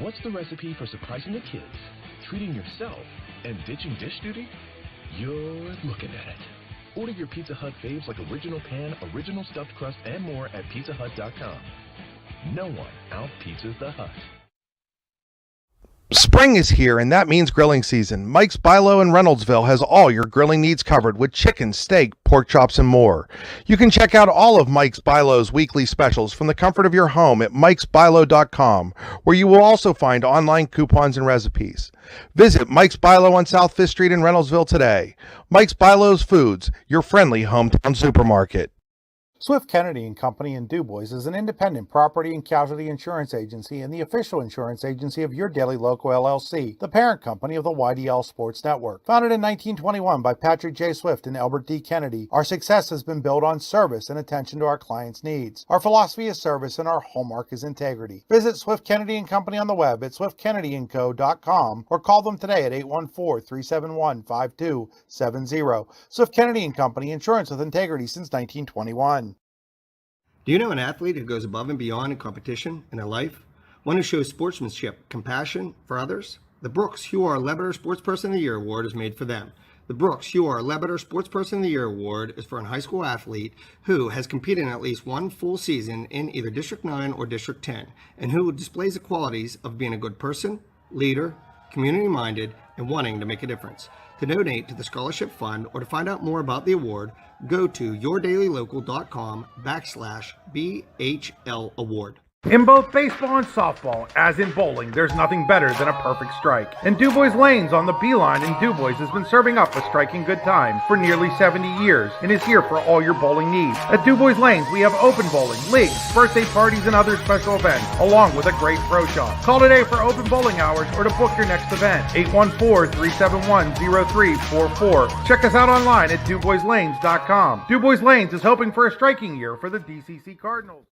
What's the recipe for surprising the kids, treating yourself, and ditching dish duty? You're looking at it. Order your Pizza Hut faves like original pan, original stuffed crust, and more at pizzahut.com. No one out-pizzas the Hut. Spring is here, and that means grilling season. Mike's Bilo in Reynoldsville has all your grilling needs covered with chicken, steak, pork chops, and more. You can check out all of Mike's Bilo's weekly specials from the comfort of your home at mikesbilo.com, where you will also find online coupons and recipes. Visit Mike's Bilo on South 5th Street in Reynoldsville today. Mike's Bilo's Foods, your friendly hometown supermarket. Swift Kennedy and Company in DuBois is an independent property and casualty insurance agency and the official insurance agency of Your Daily Local LLC, the parent company of the YDL Sports Network. Founded in 1921 by Patrick J. Swift and Albert D. Kennedy, our success has been built on service and attention to our clients' needs. Our philosophy is service and our hallmark is integrity. Visit Swift Kennedy and Company on the web at swiftkennedyandco.com or call them today at 814-371-5270. Swift Kennedy and Company, insurance with integrity since 1921. Do you know an athlete who goes above and beyond in competition in their life? One who shows sportsmanship, compassion for others? The Brooks Huar Lebeter Sportsperson of the Year Award is made for them. The Brooks Huar Lebeter Sportsperson of the Year Award is for a high school athlete who has competed in at least one full season in either District 9 or District 10, and who displays the qualities of being a good person, leader, community-minded, and wanting to make a difference. To donate to the scholarship fund or to find out more about the award, go to yourdailylocal.com/BHL award. In both baseball and softball, as in bowling, there's nothing better than a perfect strike. And DuBois Lanes on the Beeline in DuBois has been serving up a striking good time for nearly 70 years and is here for all your bowling needs. At DuBois Lanes, we have open bowling, leagues, birthday parties, and other special events, along with a great pro shop. Call today for open bowling hours or to book your next event. 814-371-0344. Check us out online at DuBoisLanes.com. DuBois Lanes is hoping for a striking year for the DCC Cardinals.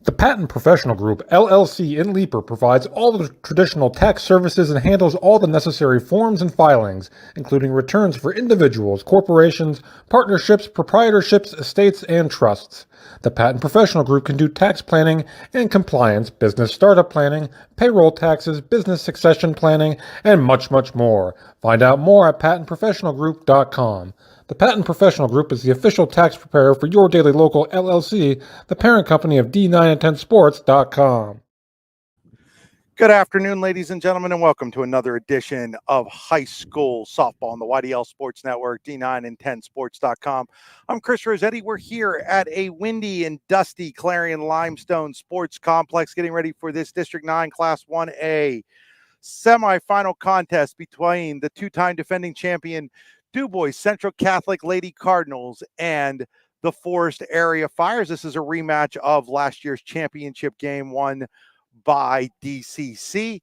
The Patent Professional Group, LLC in Leaper provides all the traditional tax services and handles all the necessary forms and filings, including returns for individuals, corporations, partnerships, proprietorships, estates, and trusts. The Patent Professional Group can do tax planning and compliance, business startup planning, payroll taxes, business succession planning, and much, much more. Find out more at patentprofessionalgroup.com. The Patent Professional Group is the official tax preparer for Your Daily Local LLC, the parent company of D9and10sports.com. Good afternoon, ladies and gentlemen, and welcome to another edition of High School Softball on the YDL Sports Network, D9and10sports.com. I'm Chris Rossetti. We're here at a windy and dusty Clarion Limestone Sports Complex, getting ready for this District 9 Class 1A semifinal contest between the two-time defending champion DuBois Central Catholic Lady Cardinals and the Forest Area Fires. This is a rematch of last year's championship game won by DCC.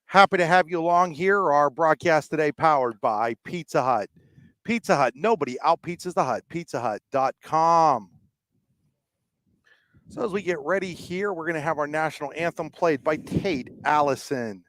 Happy to have you along here. Our broadcast today powered by Pizza Hut. Pizza Hut, nobody out-pizzas the Hut. pizzahut.com. So as we get ready here, we're going to have our national anthem played by Tate Allison.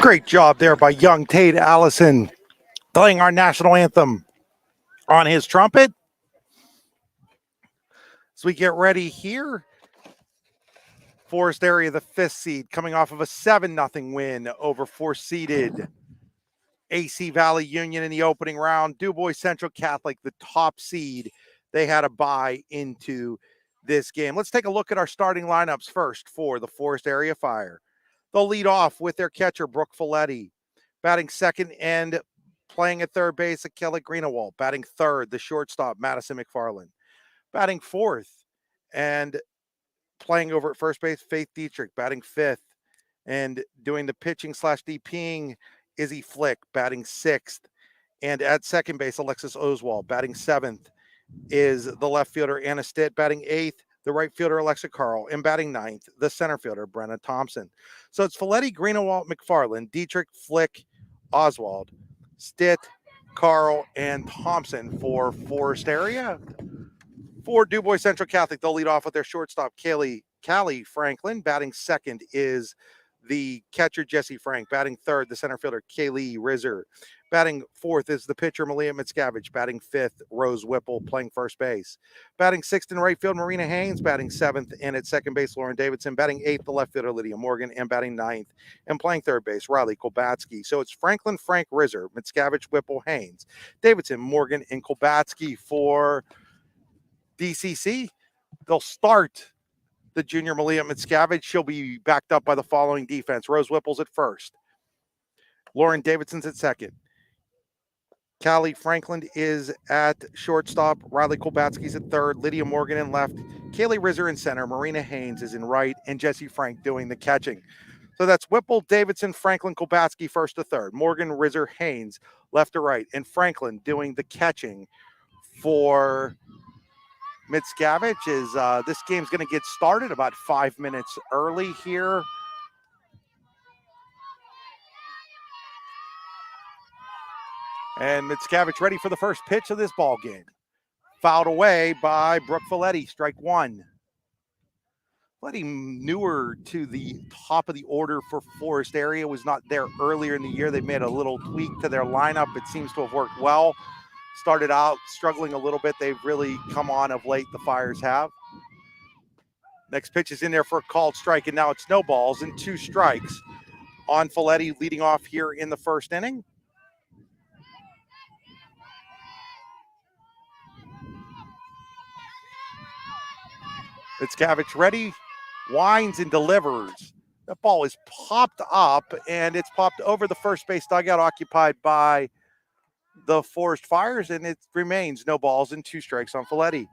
Great job there by young Tate Allison, playing our national anthem on his trumpet. As we get ready here, Forest Area, the 5th seed, coming off of a 7-0 win over 4-seeded AC Valley Union in the opening round. DuBois Central Catholic, the top seed, they had a bye into this game. Let's take a look at our starting lineups first for the Forest Area Fire. They'll lead off with their catcher, Brooke Folletti. Batting second and playing at third base, Kelly Greenawalt. Batting third, the shortstop, Madison McFarland. Batting fourth and playing over at first base, Faith Dietrich. Batting fifth and doing the pitching / DPing, Izzy Flick. Batting sixth. And at second base, Alexis Oswald. Batting seventh is the left fielder, Anna Stitt. Batting eighth, the right fielder, Alexa Carl. And batting ninth, the center fielder, Brenna Thompson. So it's Folletti, Greenawalt, McFarland, Dietrich, Flick, Oswald, Stitt, Carl, and Thompson for Forest Area. For DuBois Central Catholic, they'll lead off with their shortstop, Callie Franklin. Batting second is the catcher, Jesse Frank. Batting third, the center fielder, Kaylee Rizzer. Batting fourth is the pitcher, Malia Mitscavige. Batting fifth, Rose Whipple, playing first base. Batting sixth in right field, Marina Haynes. Batting seventh, and at second base, Lauren Davidson. Batting eighth, the left fielder, Lydia Morgan. And batting ninth, and playing third base, Riley Kolbatsky. So it's Franklin, Frank, Rizzer, Mitscavige, Whipple, Haynes, Davidson, Morgan, and Kolbatsky for DCC. They'll start the junior Malia Mitscavige. She'll be backed up by the following defense. Rose Whipple's at first. Lauren Davidson's at second. Callie Franklin is at shortstop. Riley Kolbatsky's at third. Lydia Morgan in left. Kaylee Rizzer in center. Marina Haynes is in right. And Jesse Frank doing the catching. So that's Whipple, Davidson, Franklin, Kolbatsky first to third. Morgan, Rizzer, Haynes left to right. And Franklin doing the catching for Mitscavige. Is this game's going to get started about 5 minutes early here. And Mitscavige ready for the first pitch of this ball game. Fouled away by Brooke Folletti, strike one. Folletti, newer to the top of the order for Forest Area, was not there earlier in the year. They made a little tweak to their lineup. It seems to have worked well. Started out struggling a little bit. They've really come on of late, the Fires have. Next pitch is in there for a called strike, and now it's no balls and 2 strikes on Folletti, leading off here in the first inning. Mitscavige ready, winds and delivers. That ball is popped up, and it's popped over the first base dugout occupied by the Forest Fires, and it remains no balls and 2 strikes on Folletti.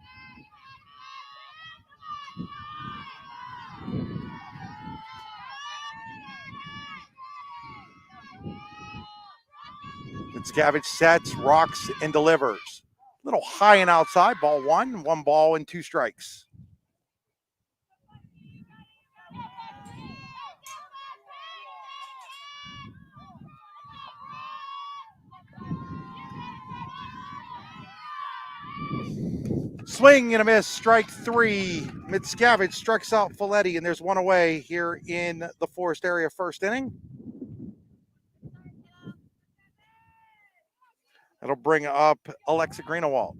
Mitscavige sets, rocks, and delivers. A little high and outside, ball 1 ball and 2 strikes. Swing and a miss, strike 3. Mitscavige strikes out Folletti, and there's one away here in the Forest Area first inning. That'll bring up Alexa Greenawalt.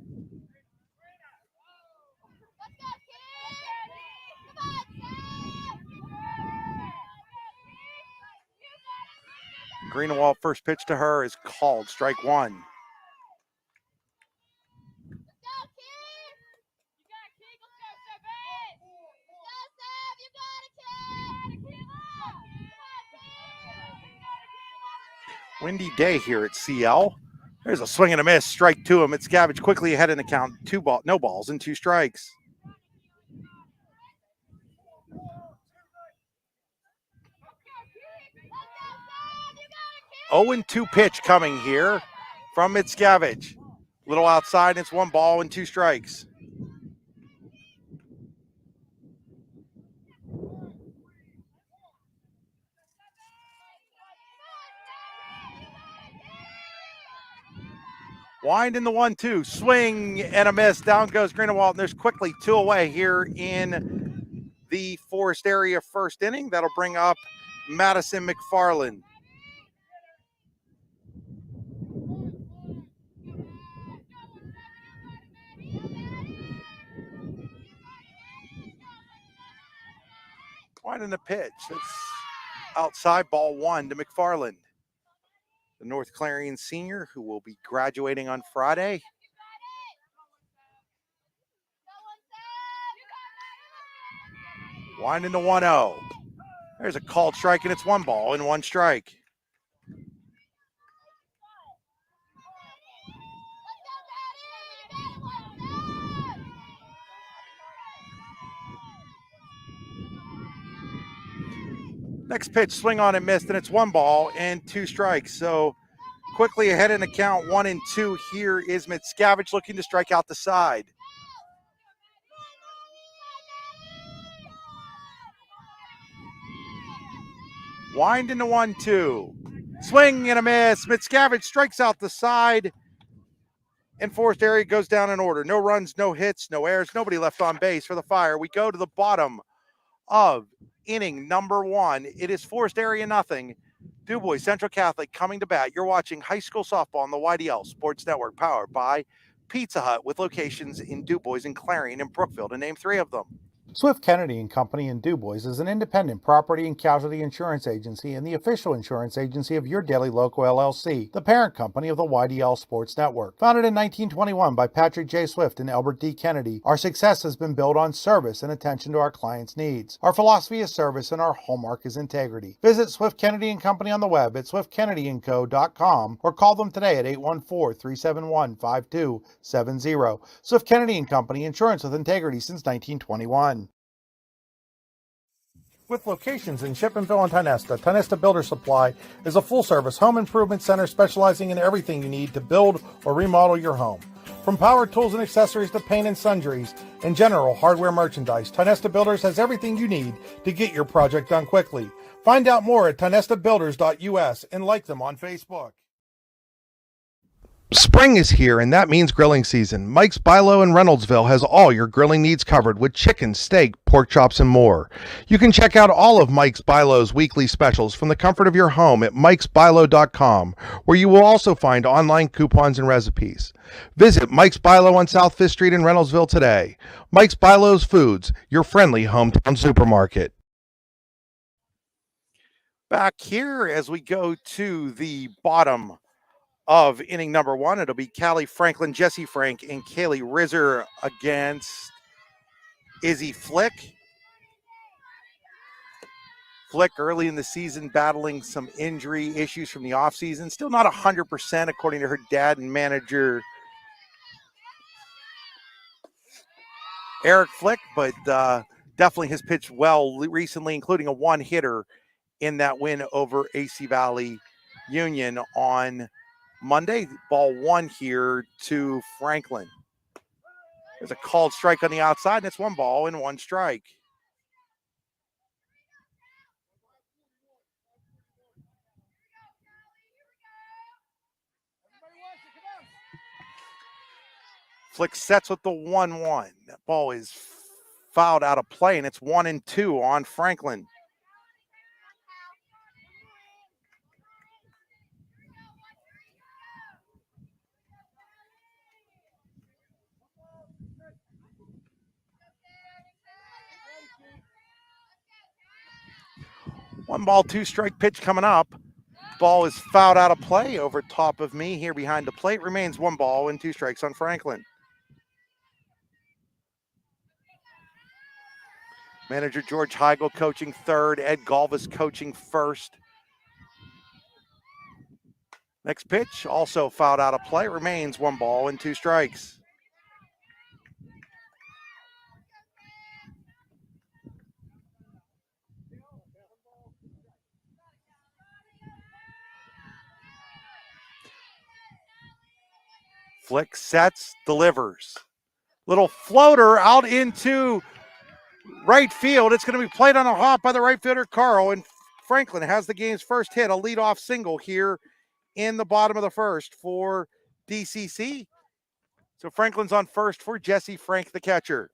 Greenawalt, first pitch to her is called, strike 1. Windy day here at CL. There's a swing and a miss, strike 2. Mitscavige quickly ahead in the count. No balls and 2 strikes. Oh, and 2 pitch coming here from Mitscavige. Little outside, and it's 1 ball and 2 strikes. Wind in the 1-2, swing and a miss. Down goes Greenawalt, and there's quickly 2 away here in the Forest Area first inning. That'll bring up Madison McFarland. Winding the pitch. It's outside, ball 1 to McFarland, the North Clarion senior who will be graduating on Friday. Winding to 1-0. There's a called strike, and it's 1 ball and 1 strike. Next pitch, swing on and missed, and it's 1 ball and 2 strikes. So quickly ahead in the count, 1-2. Here is Mickiewicz looking to strike out the side. Wind into 1-2. Swing and a miss. Mickiewicz strikes out the side. And Forest Area goes down in order. No runs, no hits, no errors, nobody left on base for the Fire. We go to the bottom of inning number 1. It is Forest Area nothing. DuBois Central Catholic coming to bat. You're watching high school softball on the YDL Sports Network, powered by Pizza Hut, with locations in DuBois and Clarion and Brookfield, to name 3 of them. Swift Kennedy and Company in DuBois is an independent property and casualty insurance agency and the official insurance agency of Your Daily Local LLC, the parent company of the YDL Sports Network. Founded in 1921 by Patrick J. Swift and Albert D. Kennedy, our success has been built on service and attention to our clients' needs. Our philosophy is service and our hallmark is integrity. Visit Swift Kennedy and Company on the web at swiftkennedyandco.com or call them today at 814-371-5270. Swift Kennedy and Company, insurance with integrity since 1921. With locations in Shippenville and Tionesta, Tionesta Builder Supply is a full-service home improvement center specializing in everything you need to build or remodel your home. From power tools and accessories to paint and sundries and general hardware merchandise, Tionesta Builders has everything you need to get your project done quickly. Find out more at tionestabuilders.us and like them on Facebook. Spring is here, and that means grilling season. Mike's Bilo in Reynoldsville has all your grilling needs covered with chicken, steak, pork chops, and more. You can check out all of Mike's Bilo's weekly specials from the comfort of your home at mikesbilo.com, where you will also find online coupons and recipes. Visit Mike's Bilo on South 5th Street in Reynoldsville today. Mike's Bilo's Foods, your friendly hometown supermarket. Back here as we go to the bottom of inning number 1, it'll be Callie Franklin, Jesse Frank, and Kaylee Rizzer against Izzy Flick. Flick early in the season battling some injury issues from the offseason. Still not 100% according to her dad and manager Eric Flick, but definitely has pitched well recently, including a 1-hitter in that win over AC Valley Union on Monday. Ball 1 here to Franklin. There's a called strike on the outside, and it's 1 ball and 1 strike. Flick sets with the 1-1. That ball is fouled out of play, and it's 1-2 on Franklin. One ball, 2 strike pitch coming up. Ball is fouled out of play over top of me here behind the plate. Remains 1 ball and 2 strikes on Franklin. Manager George Heigl coaching third. Ed Galvis coaching first. Next pitch, also fouled out of play. Remains 1 ball and 2 strikes. Flick sets, delivers. Little floater out into right field. It's going to be played on a hop by the right fielder, Carl, and Franklin has the game's first hit, a leadoff single here in the bottom of the first for DCC. So Franklin's on first for Jesse Frank, the catcher.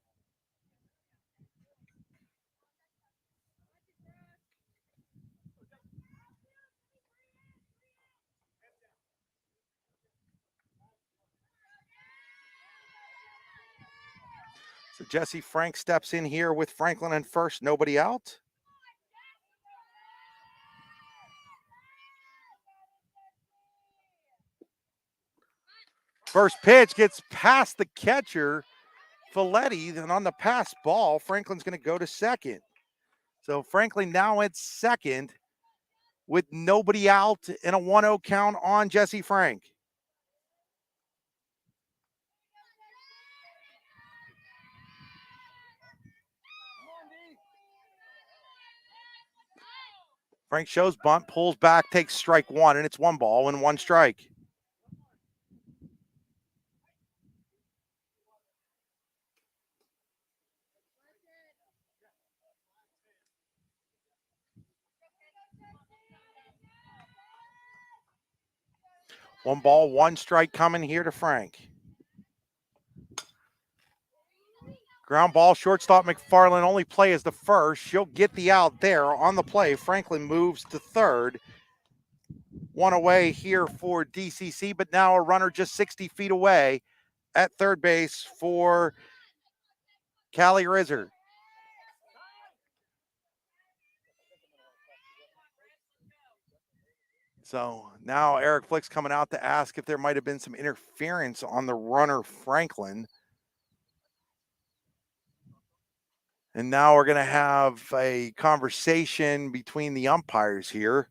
So Jesse Frank steps in here with Franklin in first, nobody out. First pitch gets past the catcher, Folletti, and on the pass ball, Franklin's going to go to second. So Franklin now at second with nobody out and a 1-0 count on Jesse Frank. Frank shows bunt, pulls back, takes strike one, and it's 1 ball and 1 strike. One ball, 1 strike coming here to Frank. Ground ball, shortstop McFarland only play as the first. She'll get the out there on the play. Franklin moves to third. 1 away here for DCC, but now a runner just 60 feet away at third base for Callie Rizzer. So now Eric Flick's coming out to ask if there might have been some interference on the runner Franklin. And now we're going to have a conversation between the umpires here.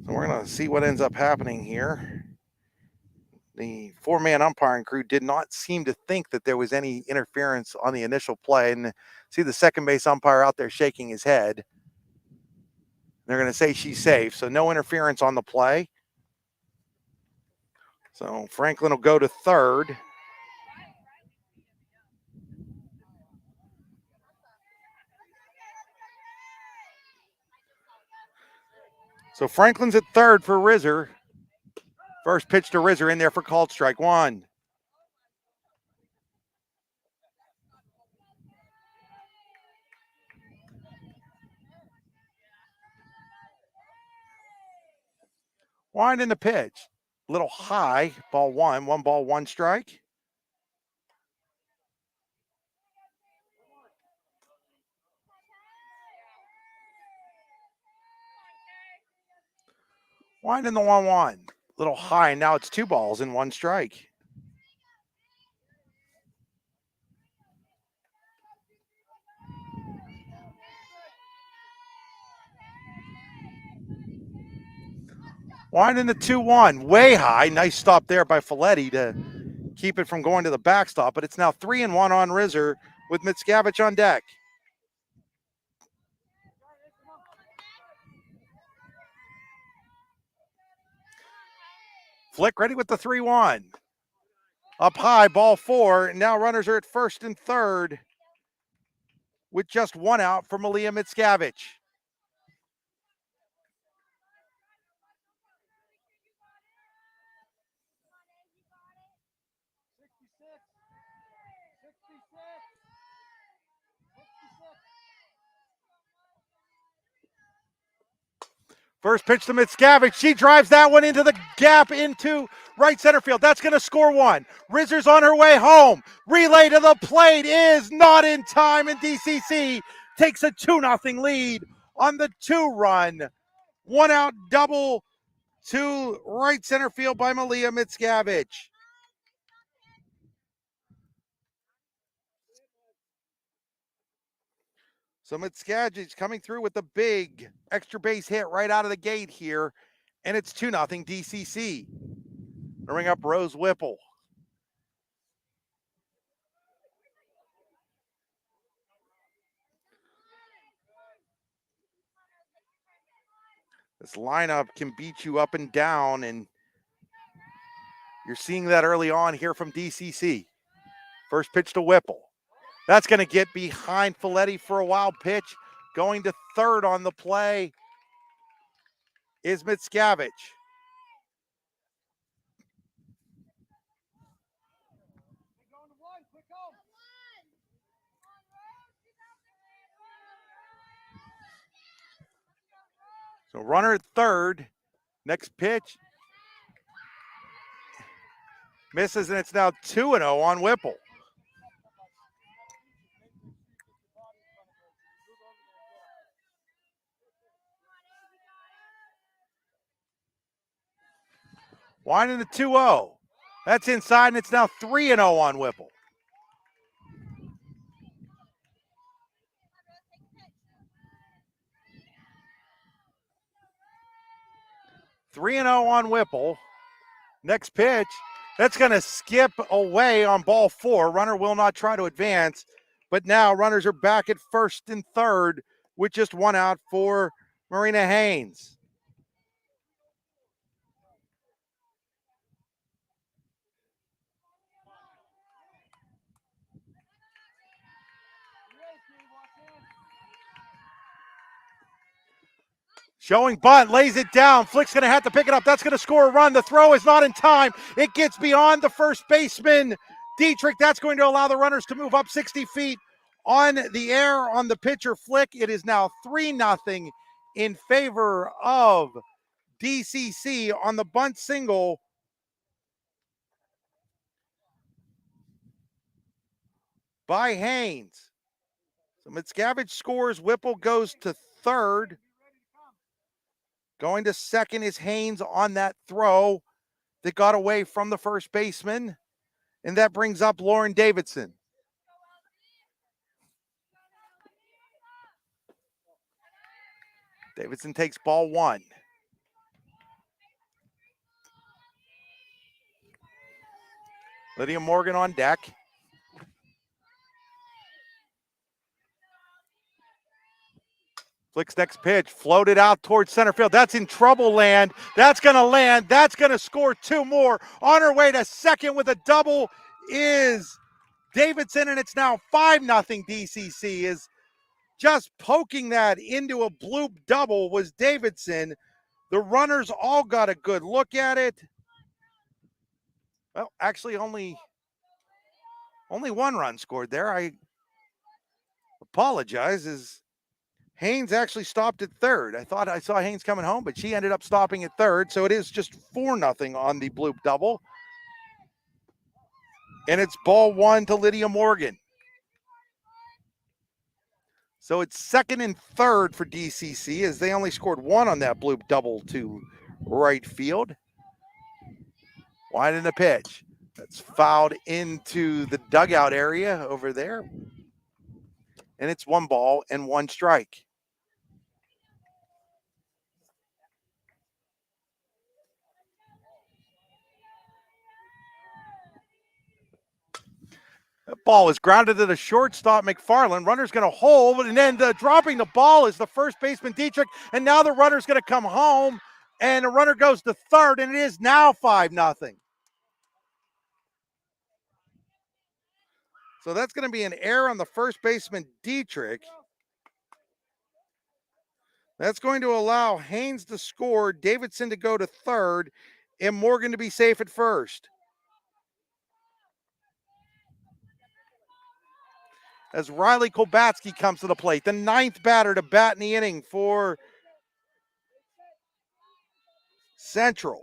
So we're going to see what ends up happening here. The 4-man umpiring crew did not seem to think that there was any interference on the initial play. And see the second base umpire out there shaking his head. They're going to say she's safe. So no interference on the play. So Franklin will go to third. So Franklin's at third for Rizzer. First pitch to Rizzer in there for called strike one. Wind in the pitch. Little high, ball one. 1 ball, 1 strike. Wind in the 1-1. Little high, now it's 2 balls and 1 strike. Wind in the 2-1. Way high. Nice stop there by Folletti to keep it from going to the backstop, but it's now 3-1 on Rizzer with Mickiewicz on deck. Flick ready with the 3-1. Up high, ball 4. Now runners are at first and third with just 1 out for Malia Mickiewicz. First pitch to Mickiewicz. She drives that one into the gap into right center field. That's going to score 1. Rizzer's on her way home. Relay to the plate is not in time, and DCC takes a 2-0 lead on the 2-run. 1 out double to right center field by Malia Mickiewicz. So Mickiewicz coming through with the big extra base hit right out of the gate here, and it's 2-0 DCC. To ring up Rose Whipple. This lineup can beat you up and down, and you're seeing that early on here from DCC. First pitch to Whipple. That's going to get behind Folletti for a wild pitch. Going to third on the play is Mickiewicz. So runner at third. Next pitch. Misses, and it's now 2-0 on Whipple. Winding the 2-0. That's inside, and it's now 3-0 on Whipple. Three and 0 on Whipple. Next pitch, that's going to skip away on ball 4. Runner will not try to advance, but now runners are back at first and third with just one out for Marina Haynes. Showing bunt, lays it down. Flick's going to have to pick it up. That's going to score a run. The throw is not in time. It gets beyond the first baseman, Dietrich. That's going to allow the runners to move up 60 feet on the air on the pitcher, Flick. It is now 3-0 in favor of DCC on the bunt single. By Haynes. So Mitscavige scores. Whipple goes to third. Going to second is Haynes on that throw that got away from the first baseman. And that brings up Lauren Davidson. Davidson takes ball 1. Lydia Morgan on deck. Flick's next pitch, floated out towards center field. That's in trouble land. That's going to land. That's going to score 2 more. On her way to second with a double is Davidson, and it's now 5-0 DCC. Is just poking that into a bloop double was Davidson. The runners all got a good look at it. Well, actually only 1 run scored there. I apologize. As Haynes actually stopped at third. I thought I saw Haynes coming home, but she ended up stopping at third. So it is just 4-0 on the bloop double. And it's ball 1 to Lydia Morgan. So it's second and third for DCC as they only scored 1 on that bloop double to right field. Winding the pitch. That's fouled into the dugout area over there. And it's 1 ball and 1 strike. That ball is grounded to the shortstop, McFarland. Runner's going to hold, and then dropping the ball is the first baseman, Dietrich. And now the runner's going to come home, and the runner goes to third, and it is now 5-0. So that's going to be an error on the first baseman, Dietrich. That's going to allow Haynes to score, Davidson to go to third, and Morgan to be safe at first. As Riley Kolbatsky comes to the plate, the 9th batter to bat in the inning for Central.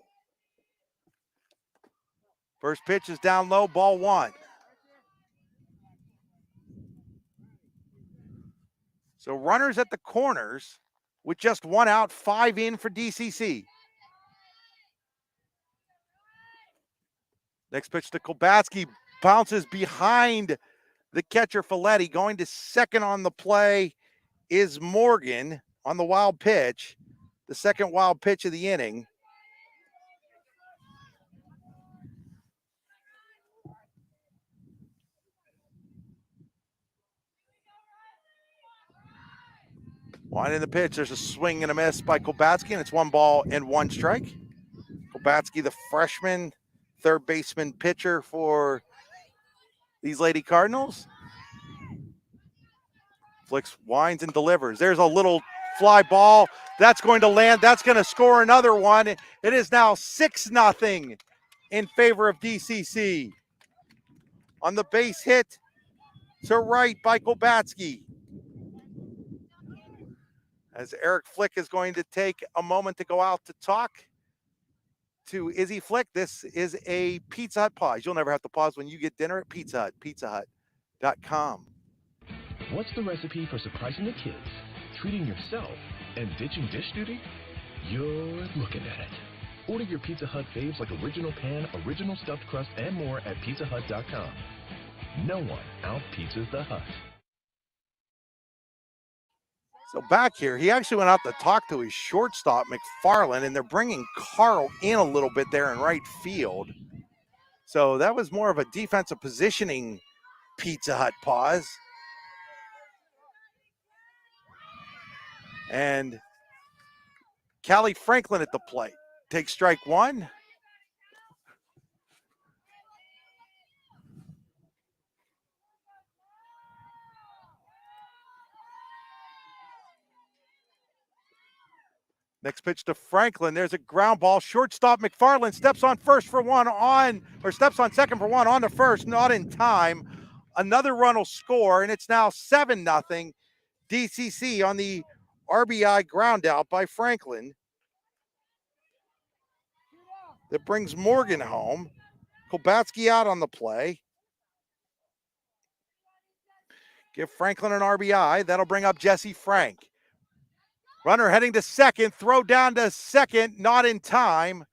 First pitch is down low, ball 1. So runners at the corners with just 1 out, 5 in for DCC. Next pitch to Kolbatsky, bounces behind the catcher Folletti. Going to second on the play is Morgan on the wild pitch, the second wild pitch of the inning. Winding the pitch, there's a swing and a miss by Kolbatsky, and it's 1 ball and 1 strike. Kolbatsky, the freshman, third baseman pitcher for these Lady Cardinals. Flicks, winds, and delivers. There's a little fly ball. That's going to land. That's going to score another one. It is now 6-0 in favor of DCC. On the base hit to right by Kolbatsky. As Eric Flick is going to take a moment to go out to talk to Izzy Flick. This is a Pizza Hut pause. You'll never have to pause when you get dinner at Pizza Hut, pizzahut.com. What's the recipe for surprising the kids, treating yourself, and ditching dish duty? You're looking at it. Order your Pizza Hut faves like original pan, original stuffed crust, and more at pizzahut.com. No one out-pizzas the Hut. So back here, he actually went out to talk to his shortstop, McFarland, and they're bringing Carl in a little bit there in right field. So that was more of a defensive positioning Pizza Hut pause. And Callie Franklin at the plate. Takes strike one. Next pitch to Franklin. There's a ground ball. Shortstop McFarland steps on first for one steps on second for one on to first, not in time. Another run will score, and it's now 7-0. DCC on the RBI ground out by Franklin. That brings Morgan home. Kolbatsky out on the play. Give Franklin an RBI. That'll bring up Jesse Frank. Runner heading to second. Throw down to second. Not in time.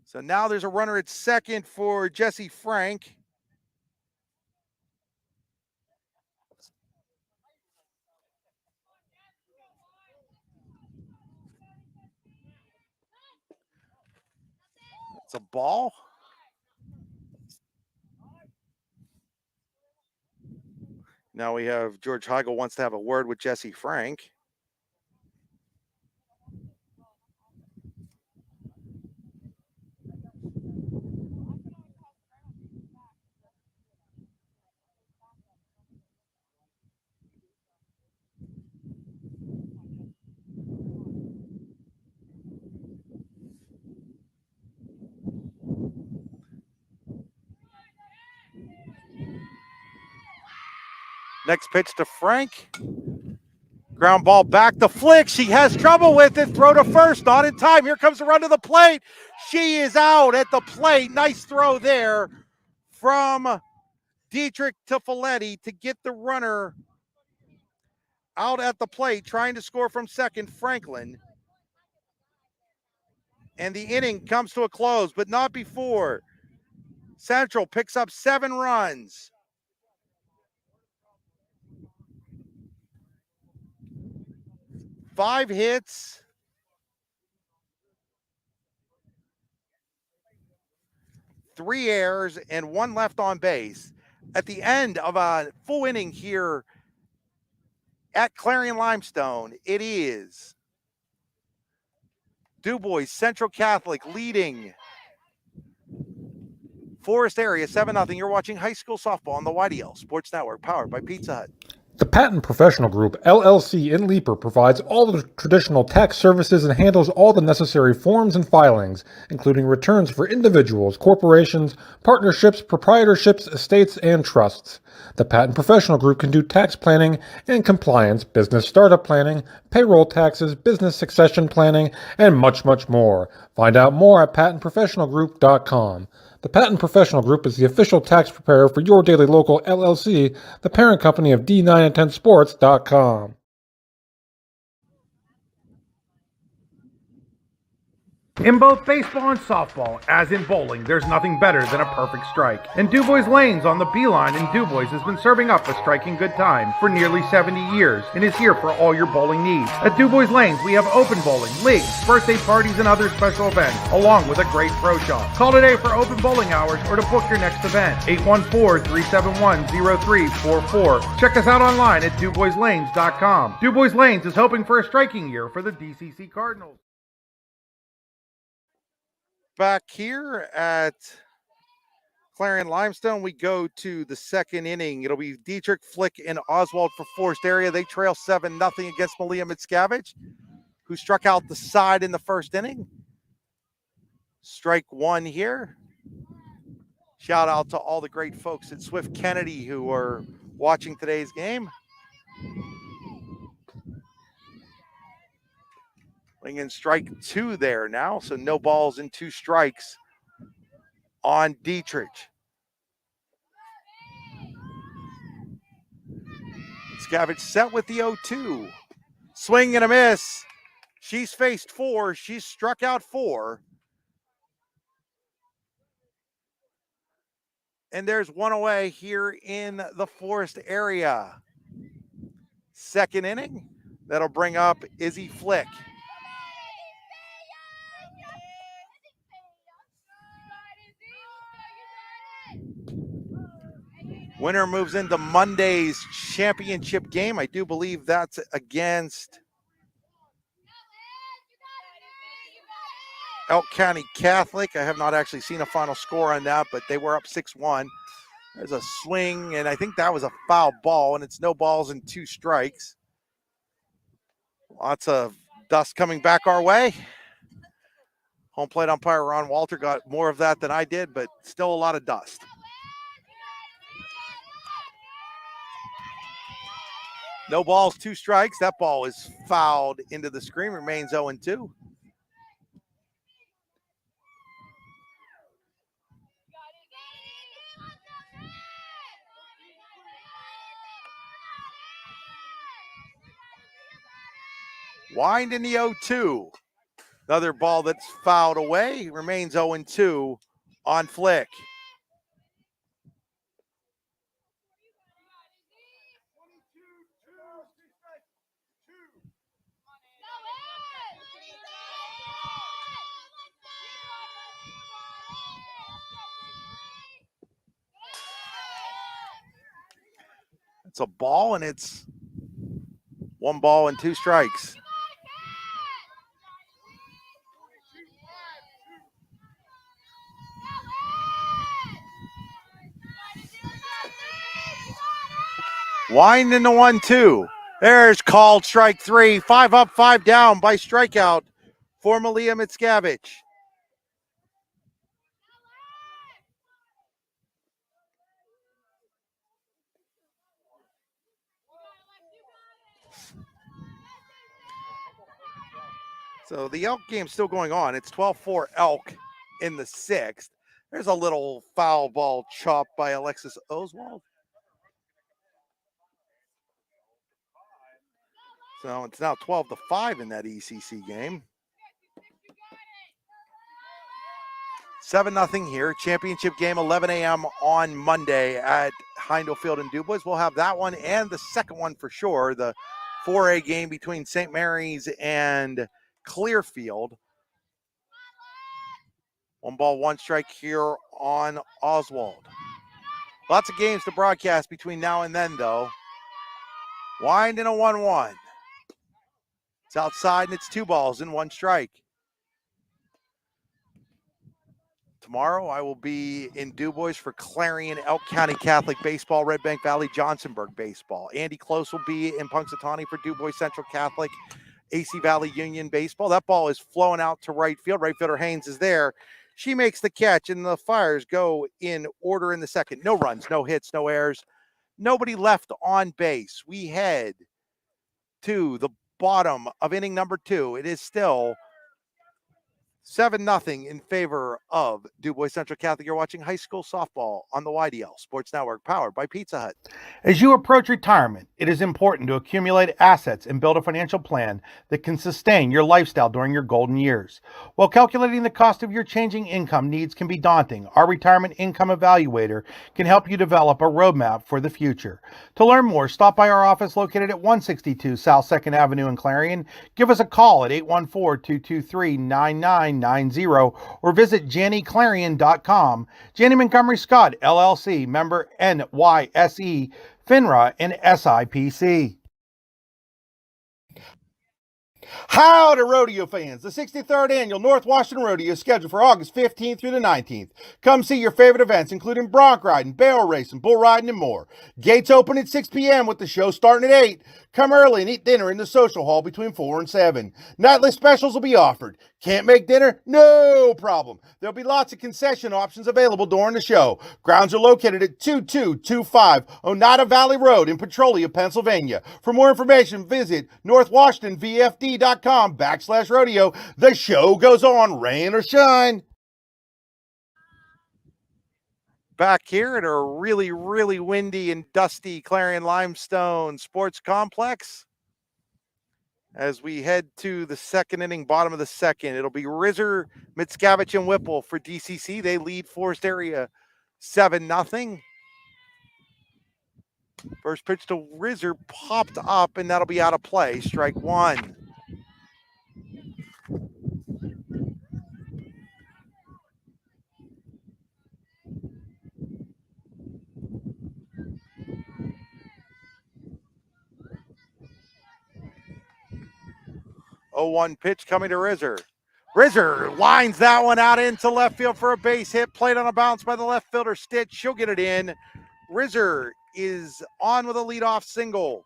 So now there's a runner at second for Jesse Frank. It's a ball. Now we have George Heigl wants to have a word with Jesse Frank. Next pitch to Frank. Ground ball back to Flick. She has trouble with it. Throw to first. Not in time. Here comes the run to the plate. She is out at the plate. Nice throw there from Dietrich to Folletti to get the runner out at the plate, trying to score from second, Franklin. And the inning comes to a close, but not before. Central picks up 7 runs. Five hits. Three errors and 1 left on base. At the end of a full inning here at Clarion Limestone, it is DuBois Central Catholic leading Forest Area 7-0. You're watching high school softball on the YDL Sports Network, powered by Pizza Hut. The Patent Professional Group, LLC in Leeper provides all the traditional tax services and handles all the necessary forms and filings, including returns for individuals, corporations, partnerships, proprietorships, estates, and trusts. The Patent Professional Group can do tax planning and compliance, business startup planning, payroll taxes, business succession planning, and much, much more. Find out more at patentprofessionalgroup.com. The Patent Professional Group is the official tax preparer for your daily local LLC, the parent company of D9 and 10 Sports.com. In both baseball and softball, as in bowling, there's nothing better than a perfect strike. And DuBois Lanes on the Beeline in DuBois has been serving up a striking good time for nearly 70 years and is here for all your bowling needs. At DuBois Lanes, we have open bowling, leagues, birthday parties, and other special events, along with a great pro shop. Call today for open bowling hours or to book your next event. 814-371-0344. Check us out online at DuBoisLanes.com. DuBois Lanes is hoping for a striking year for the DCC Cardinals. Back here at Clarion Limestone, we go to the second inning. It'll be Dietrich, Flick, and Oswald for Forest Area. They trail 7-0 against Malia Mickiewicz, who struck out the side in the first inning. Strike one here. Shout out to all the great folks at Swift Kennedy who are watching today's game. In strike 2 there now, so no balls and 2 strikes on Dietrich. Scavenge set with the 0-2. Swing and a miss. She's faced 4. She's struck out 4. And there's one away here in the Forest area. Second inning. That'll bring up Izzy Flick. Winner moves into Monday's championship game. I do believe that's against Elk County Catholic. I have not actually seen a final score on that, but they were up 6-1. There's a swing, and I think that was a foul ball, and it's no balls and 2 strikes. Lots of dust coming back our way. Home plate umpire Ron Walter got more of that than I did, but still a lot of dust. No balls, 2 strikes. That ball is fouled into the screen, remains 0-2. Wind in the 0-2. Another ball that's fouled away, remains 0-2 on Flick. It's a ball, and it's 1 ball and 2 strikes. Wind in the 1-2. There's called strike 3. 5 up, 5 down by strikeout for Malia Mickiewicz. So the Elk game's still going on. It's 12-4 Elk in the 6th. There's a little foul ball chopped by Alexis Oswald. So it's now 12-5 in that ECC game. 7-0 here. Championship game, 11 a.m. on Monday at Heindel Field in DuBois. We'll have that one and the second one for sure. The 4A game between St. Mary's and Clearfield. 1 ball, 1 strike here on Oswald. Lots of games to broadcast between now and then, though. Wind in a 1-1. It's outside, and it's 2 balls and 1 strike. Tomorrow, I will be in DuBois for Clarion Elk County Catholic Baseball, Red Bank Valley Johnsonburg Baseball. Andy Close will be in Punxsutawney for DuBois Central Catholic AC Valley Union Baseball. That ball is flowing out to right field. Right fielder Haynes is there. She makes the catch, and the Flyers go in order in the second. No runs, no hits, no errors. Nobody left on base. We head to the bottom of inning number 2. It is still 7-0 in favor of DuBois Central Catholic. You're watching high school softball on the YDL Sports Network, powered by Pizza Hut. As you approach retirement, it is important to accumulate assets and build a financial plan that can sustain your lifestyle during your golden years. While calculating the cost of your changing income needs can be daunting, our Retirement Income Evaluator can help you develop a roadmap for the future. To learn more, stop by our office located at 162 South 2nd Avenue in Clarion. Give us a call at 814-223-9990 or visit JannyClarion.com. Janney Montgomery Scott, LLC, member NYSE, FINRA, and SIPC. Howdy, rodeo fans. The 63rd Annual North Washington Rodeo is scheduled for August 15th through the 19th. Come see your favorite events, including bronc riding, barrel racing, bull riding, and more. Gates open at 6 p.m. with the show starting at 8. Come early and eat dinner in the social hall between 4 and 7. Nightly specials will be offered. Can't make dinner? No problem. There'll be lots of concession options available during the show. Grounds are located at 2225 Oneida Valley Road in Petrolia, Pennsylvania. For more information, visit northwashingtonvfd.com/rodeo. The show goes on, rain or shine. back here at a really, really windy and dusty Clarion Limestone Sports Complex. As we head to the second inning, bottom of the second, it'll be Rizzer, Mickiewicz, and Whipple for DCC. They lead Forest Area 7-0. First pitch to Rizzer popped up, and that'll be out of play. Strike one. Oh, 1 pitch coming to Rizzer. Rizzer lines that one out into left field for a base hit. Played on a bounce by the left fielder, Stitch. She'll get it in. Rizzer is on with a leadoff single.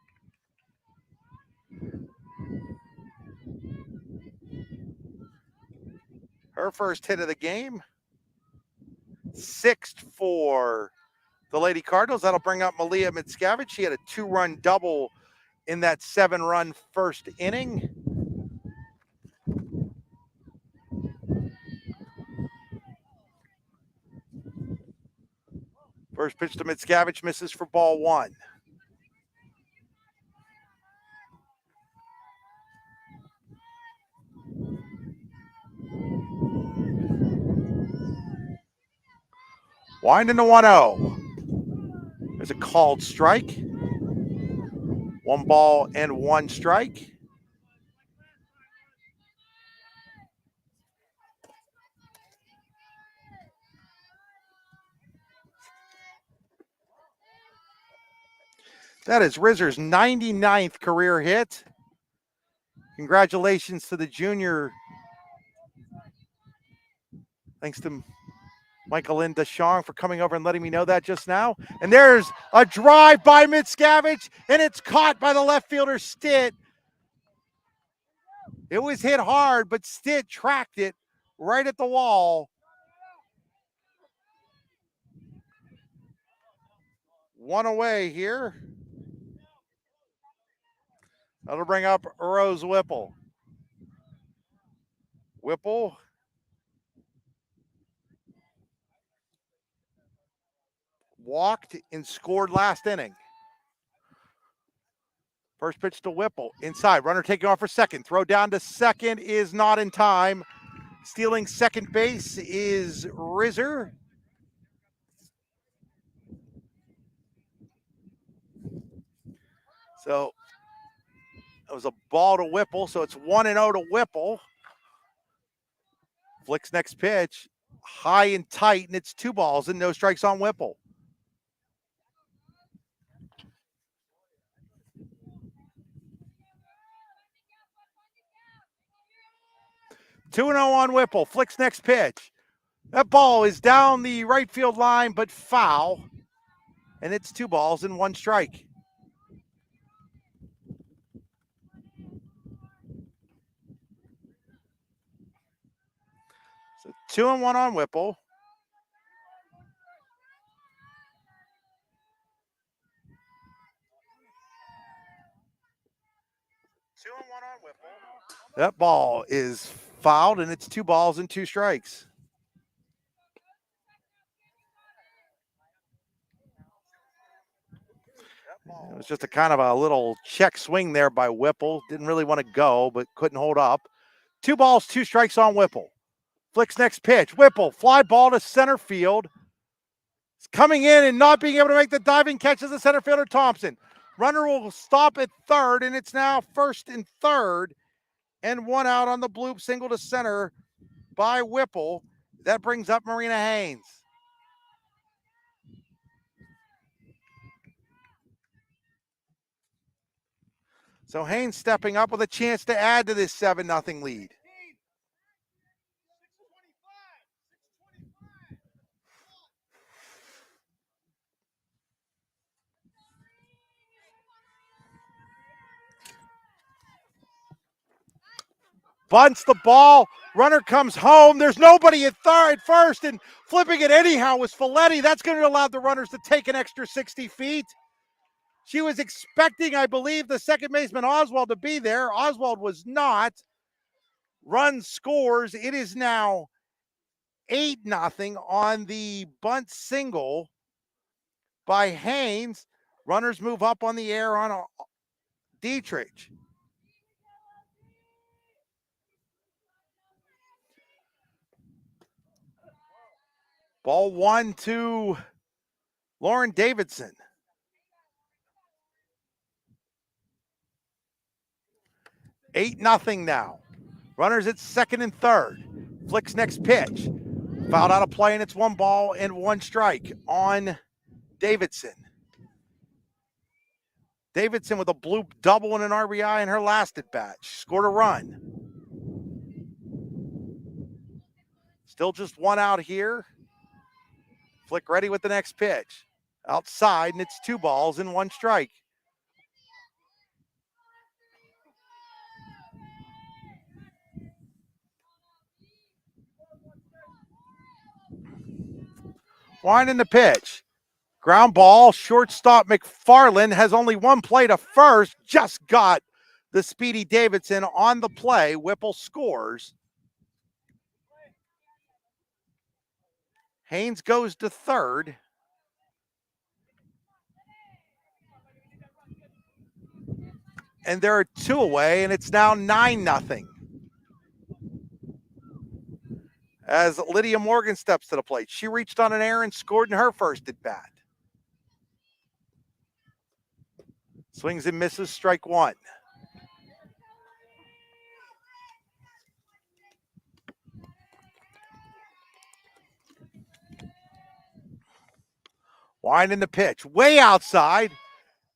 Her first hit of the game. 6th for the Lady Cardinals. That'll bring up Malia Mickiewicz. She had a 2-run double in that 7-run first inning. First pitch to Mickiewicz misses for ball 1. Winding to 1-0. There's a called strike. 1 ball and 1 strike. That is Rizzer's 99th career hit. Congratulations to the junior. Thanks to Michael Lynn Deschong for coming over and letting me know that just now. And there's a drive by Mickiewicz, and it's caught by the left fielder, Stitt. It was hit hard, but Stitt tracked it right at the wall. 1 away here. That'll bring up Rose Whipple. Whipple walked and scored last inning. First pitch to Whipple. Inside. Runner taking off for second. Throw down to second is not in time. Stealing second base is Rizzer. So it was a ball to Whipple. So it's 1-0 to Whipple. Flick's next pitch. High and tight, and it's 2 balls and no strikes on Whipple. Two 2-0 on Whipple. Flick's next pitch. That ball is down the right field line, but foul. And it's 2 balls and 1 strike. So 2-1 on Whipple. That ball is fouled, and it's 2 balls and 2 strikes. It was just a kind of a little check swing there by Whipple. Didn't really want to go, but couldn't hold up. 2 balls, 2 strikes on Whipple. Flick's next pitch. Whipple, fly ball to center field. It's coming in and not being able to make the diving catch as the center fielder, Thompson. Runner will stop at third, and it's now first and third. And 1 out on the bloop, single to center by Whipple. That brings up Marina Haynes. So Haynes stepping up with a chance to add to this 7-0 lead. Bunts the ball. Runner comes home. There's nobody at first, and flipping it anyhow was Folletti. That's going to allow the runners to take an extra 60 feet. She was expecting, I believe, the second baseman Oswald to be there. Oswald was not. Run scores. It is now 8-0 on the bunt single by Haynes. Runners move up on the air on Dietrich. Ball 1 to Lauren Davidson. 8-0 now. Runners at second and third. Flick's next pitch. Fouled out of play, and it's 1 ball and 1 strike on Davidson. Davidson with a blue double and an RBI in her last at bat. She scored a run. Still just 1 out here. Flick ready with the next pitch. Outside, and it's 2 balls and 1 strike. Winding the pitch. Ground ball, shortstop McFarland has only 1 play to first. Just got the speedy Davidson on the play. Whipple scores. Haynes goes to third. And there are 2 away, and it's now 9-0. As Lydia Morgan steps to the plate. She reached on an error and scored in her first at bat. Swings and misses, strike 1. Winding the pitch, way outside.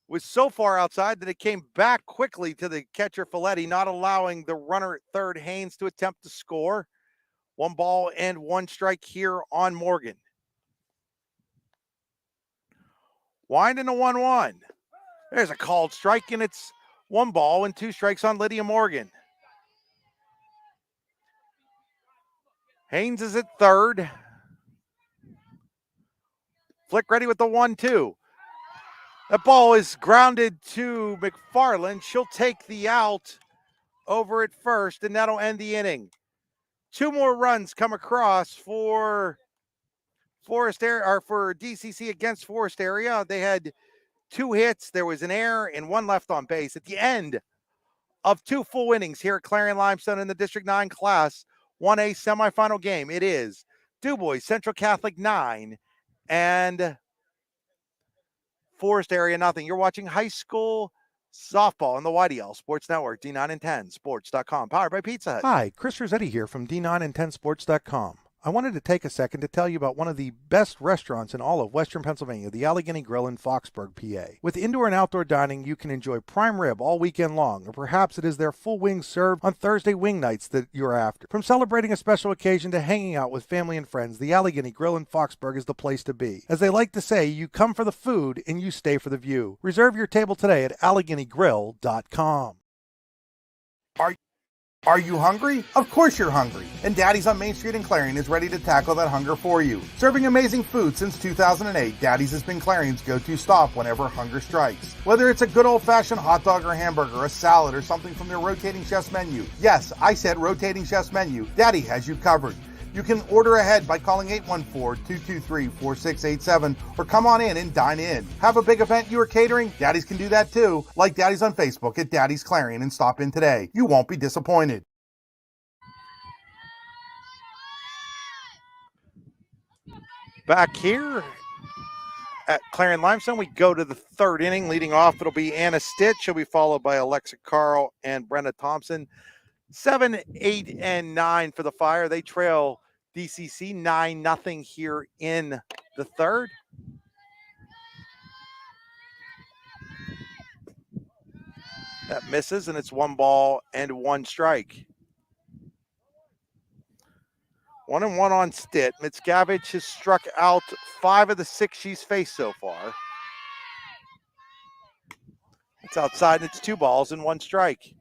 Was so far outside that it came back quickly to the catcher Folletti, not allowing the runner at third, Haynes, to attempt to score. 1 ball and 1 strike here on Morgan. Winding a 1-1. There's a called strike, and it's 1 ball and 2 strikes on Lydia Morgan. Haynes is at third. Flick ready with the 1-2. That ball is grounded to McFarland. She'll take the out over at first, and that'll end the inning. 2 more runs come across for Forest Area, or for DCC against Forest Area. They had 2 hits. There was an error and 1 left on base at the end of 2 full innings here at Clarion Limestone in the District 9 Class 1A semifinal game. It is DuBois Central Catholic 9 and Forest Area nothing. You're watching high school softball on the YDL Sports Network, D9and10sports.com, powered by Pizza Hut. Hi, Chris Rossetti here from D9and10sports.com. I wanted to take a second to tell you about one of the best restaurants in all of Western Pennsylvania, the Allegheny Grill in Foxburg, PA. With indoor and outdoor dining, you can enjoy prime rib all weekend long, or perhaps it is their full wings served on Thursday wing nights that you're after. From celebrating a special occasion to hanging out with family and friends, the Allegheny Grill in Foxburg is the place to be. As they like to say, you come for the food and you stay for the view. Reserve your table today at AlleghenyGrill.com. Are you hungry? Of course you're hungry. And Daddy's on Main Street in Clarion is ready to tackle that hunger for you. Serving amazing food since 2008, Daddy's has been Clarion's go-to stop whenever hunger strikes. Whether it's a good old-fashioned hot dog or hamburger, a salad, or something from their rotating chef's menu. Yes, I said rotating chef's menu. Daddy has you covered. You can order ahead by calling 814-223-4687 or come on in and dine in. Have a big event you are catering? Daddy's can do that too. Like Daddy's on Facebook at Daddy's Clarion and stop in today. You won't be disappointed. Back here at Clarion Limestone, we go to the 3rd inning. Leading off, it'll be Anna Stitch. She'll be followed by Alexa Carl and Brenda Thompson. 7, 8, and 9 for the Fire. They trail DCC 9-0 here in the 3rd. That misses, and it's 1 ball and 1 strike. 1-1 on Stitt. Mickiewicz has struck out 5 of the 6 she's faced so far. It's outside, and it's 2 balls and 1 strike.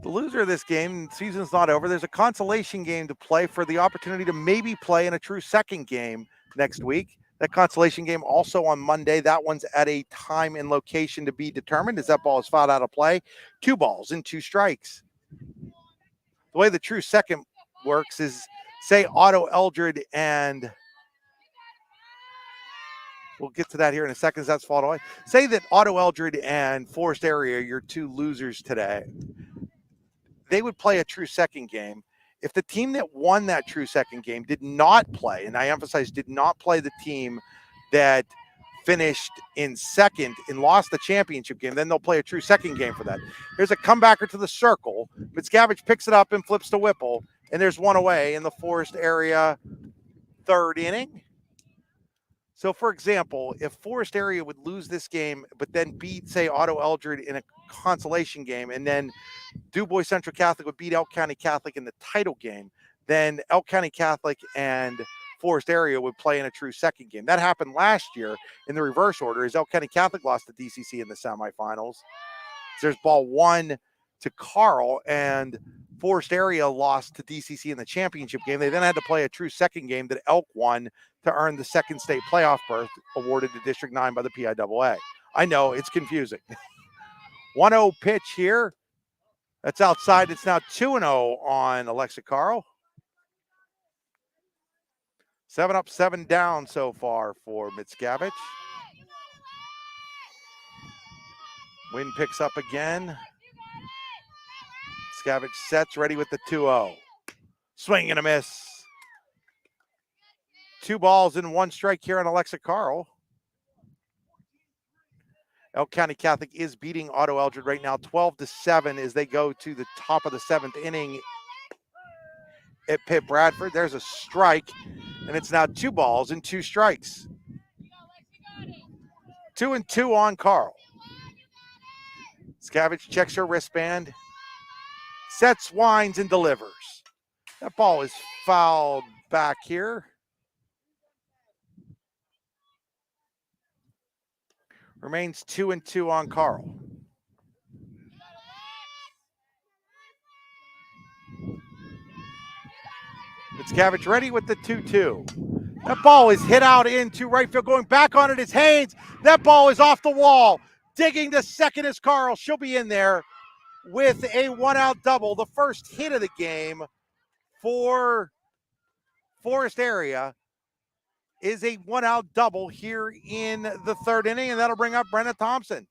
The loser of this game, season's not over. There's a consolation game to play for the opportunity to maybe play in a true second game next week. That consolation game also on Monday. That one's at a time and location to be determined as that ball is fouled out of play. 2 balls and 2 strikes. The way the true second works is, say Otto Eldred and we'll get to that here in a second as that's fouled away. Say that Otto Eldred and Forest Area are your 2 losers today. They would play a true second game. If the team that won that true second game did not play, and I emphasize did not play the team that finished in second and lost the championship game, then they'll play a true second game for that. Here's a comebacker to the circle. Mickiewicz picks it up and flips to Whipple, and there's one away in the Forest Area 3rd inning. So, for example, if Forest Area would lose this game, but then beat, say, Otto Eldred in a consolation game, and then DuBois Central Catholic would beat Elk County Catholic in the title game, then Elk County Catholic and Forest Area would play in a true second game. That happened last year in the reverse order as Elk County Catholic lost to DCC in the semifinals. There's ball 1 to Carl, and Forest Area lost to DCC in the championship game. They then had to play a true second game that Elk won to earn the second state playoff berth awarded to District 9 by the PIAA. I know, it's confusing. 1-0 pitch here. That's outside. It's now 2-0 on Alexa Carl. 7 up, 7 down so far for Mickiewicz. Wind picks up again. Mickiewicz sets, ready with the 2-0. Swing and a miss. 2 balls and 1 strike here on Alexa Carl. Elk County Catholic is beating Otto Eldred right now 12-7 as they go to the top of the 7th inning at Pitt Bradford. There's a strike, and it's now 2 balls and 2 strikes. 2-2 on Carl. Mickiewicz checks her wristband, sets, winds, and delivers. That ball is fouled back here. Remains 2-2 on Carl. Mickiewicz ready with the 2-2. That ball is hit out into right field. Going back on it is Haynes. That ball is off the wall. Digging to second is Carl. She'll be in there with a 1-out double. The first hit of the game for Forest Area is a 1-out double here in the 3rd inning, and that'll bring up Brenna Thompson.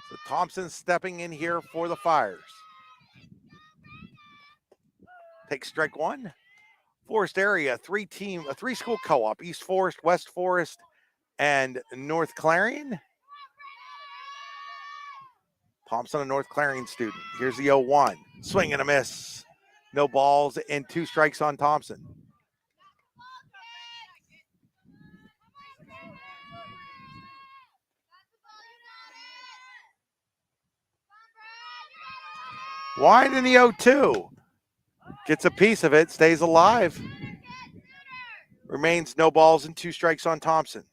So Thompson stepping in here for the Fires. Takes strike 1. Forest Area, 3-school co-op, East Forest, West Forest, and North Clarion. Thompson, a North Clarion student. Here's the 0-1. Swing and a miss. No balls and 2 strikes on Thompson. Wide in the 0-2. Gets a piece of it, stays alive. Remains no balls and 2 strikes on Thompson.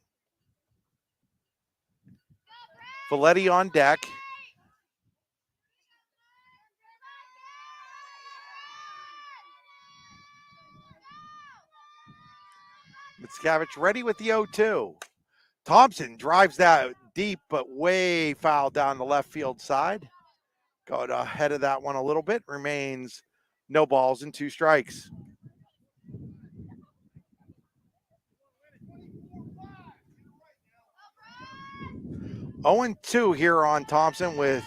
Valetti on deck. Mickiewicz ready with the 0-2. Thompson drives that deep, but way foul down the left field side. Got ahead of that one a little bit. Remains no balls and 2 strikes. Oh, 2 here on Thompson with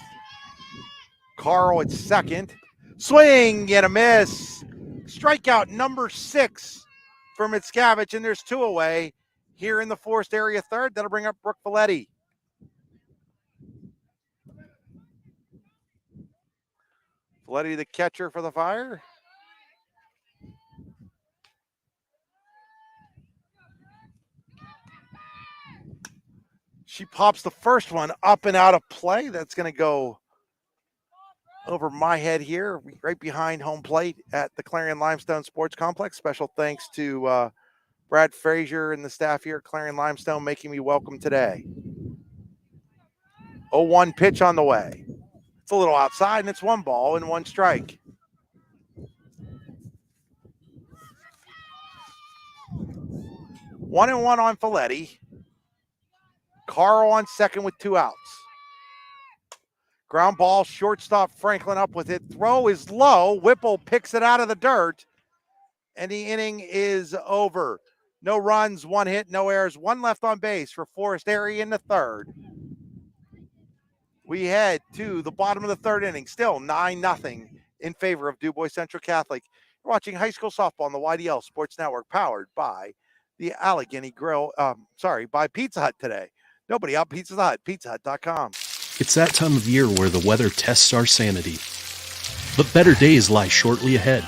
Carl at second. Swing and a miss. Strikeout number 6 for Mickiewicz, and there's 2 away here in the Forest Area 3rd. That'll bring up Brooke Valetti. Valetti, the catcher for the Fire. She pops the first one up and out of play. That's going to go over my head here, right behind home plate at the Clarion Limestone Sports Complex. Special thanks to Brad Frazier and the staff here at Clarion Limestone making me welcome today. 0-1 pitch on the way. It's a little outside, and it's 1 ball and 1 strike. One and one on Folletti. Carl on second with 2 outs. Ground ball, shortstop Franklin up with it. Throw is low. Whipple picks it out of the dirt, and the inning is over. No runs, 1 hit, no errors, 1 left on base for Forest Area in the third. We head to the bottom of the third inning, still 9-0 in favor of DuBois Central Catholic. You're watching high school softball on the YDL Sports Network, powered by the Allegheny Grill, by Pizza Hut today. Nobody out Pizza Hut, pizzahut.com. It's that time of year where the weather tests our sanity. But better days lie shortly ahead.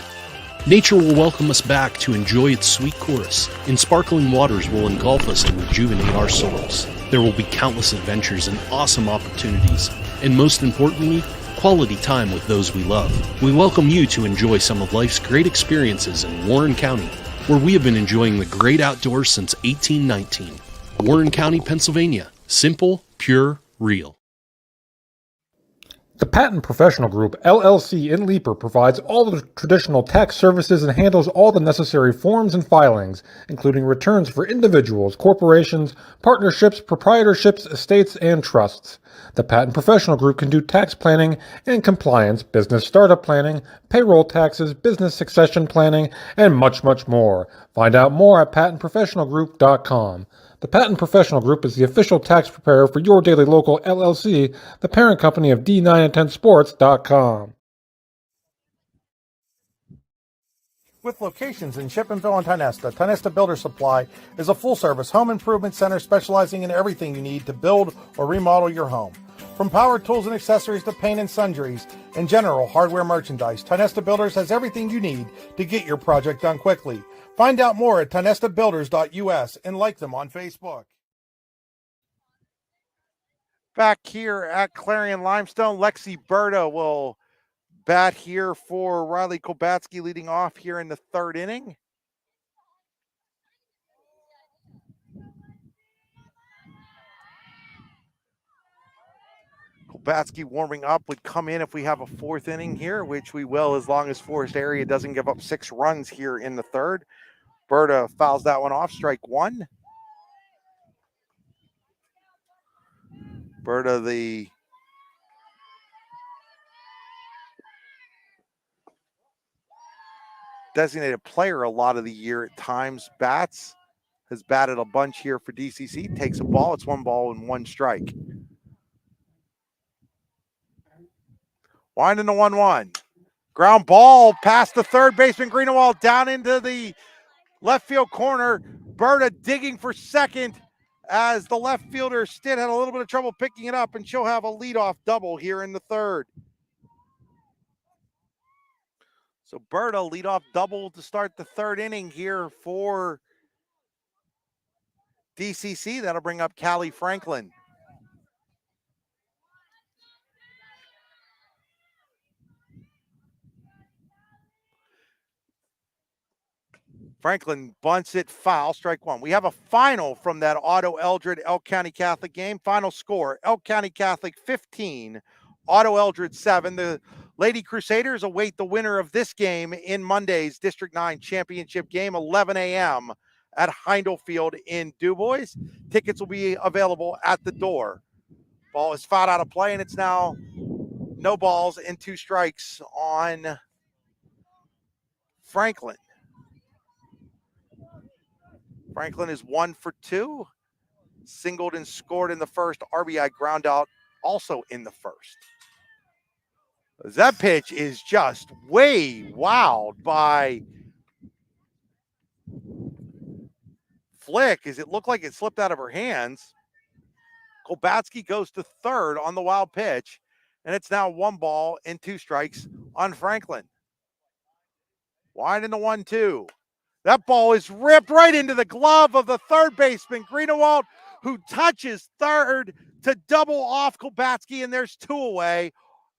Nature will welcome us back to enjoy its sweet chorus, and sparkling waters will engulf us and rejuvenate our souls. There will be countless adventures and awesome opportunities, and most importantly, quality time with those we love. We welcome you to enjoy some of life's great experiences in Warren County, where we have been enjoying the great outdoors since 1819. Warren County, Pennsylvania. Simple, pure, real. The Patent Professional Group, LLC in Leeper provides all the traditional tax services and handles all the necessary forms and filings, including returns for individuals, corporations, partnerships, proprietorships, estates, and trusts. The Patent Professional Group can do tax planning and compliance, business startup planning, payroll taxes, business succession planning, and much, much more. Find out more at patentprofessionalgroup.com. The Patent Professional Group is the official tax preparer for your daily local LLC, the parent company of D9 and 10 Sports.com. With locations in Chippenville and Tionesta, Tionesta Builder Supply is a full-service home improvement center specializing in everything you need to build or remodel your home. From power tools and accessories to paint and sundries and general hardware merchandise, Tionesta Builders has everything you need to get your project done quickly. Find out more at tionestabuilders.us and like them on Facebook. Back here at Clarion Limestone, Lexi Berta will bat here for Riley Kolbatsky, leading off here in the third inning. Kolbatsky warming up, would come in if we have a fourth inning here, which we will as long as Forest Area doesn't give up 6 runs here in the third. Berta fouls that one off, strike 1. Berta, the designated player a lot of the year at times, bats, has batted a bunch here for DCC, takes a ball, it's 1 ball and 1 strike. Winding the 1-1. Ground ball past the third baseman Greenewald, down into the left field corner. Berta digging for second as the left fielder Stitt had a little bit of trouble picking it up, and she'll have a leadoff double here in the third. So Berta leadoff double to start the third inning here for DCC. That'll bring up Callie Franklin. Franklin bunts it foul, strike 1. We have a final from that Otto Eldred Elk County Catholic game. Final score, Elk County Catholic 15, Otto Eldred 7. The Lady Crusaders await the winner of this game in Monday's District 9 championship game, 11 a.m. at Heindel Field in DuBois. Tickets will be available at the door. Ball is fouled out of play, and it's now no balls and 2 strikes on Franklin. Franklin is 1 for 2, singled and scored in the first, RBI ground out also in the first. That pitch is just way wowed by Flick, as it looked like it slipped out of her hands. Kolbatsky goes to third on the wild pitch, and it's now 1 ball and 2 strikes on Franklin. Wide in the 1-2. That ball is ripped right into the glove of the third baseman, Greenewald, who touches third to double off Kolbatsky, and there's 2 away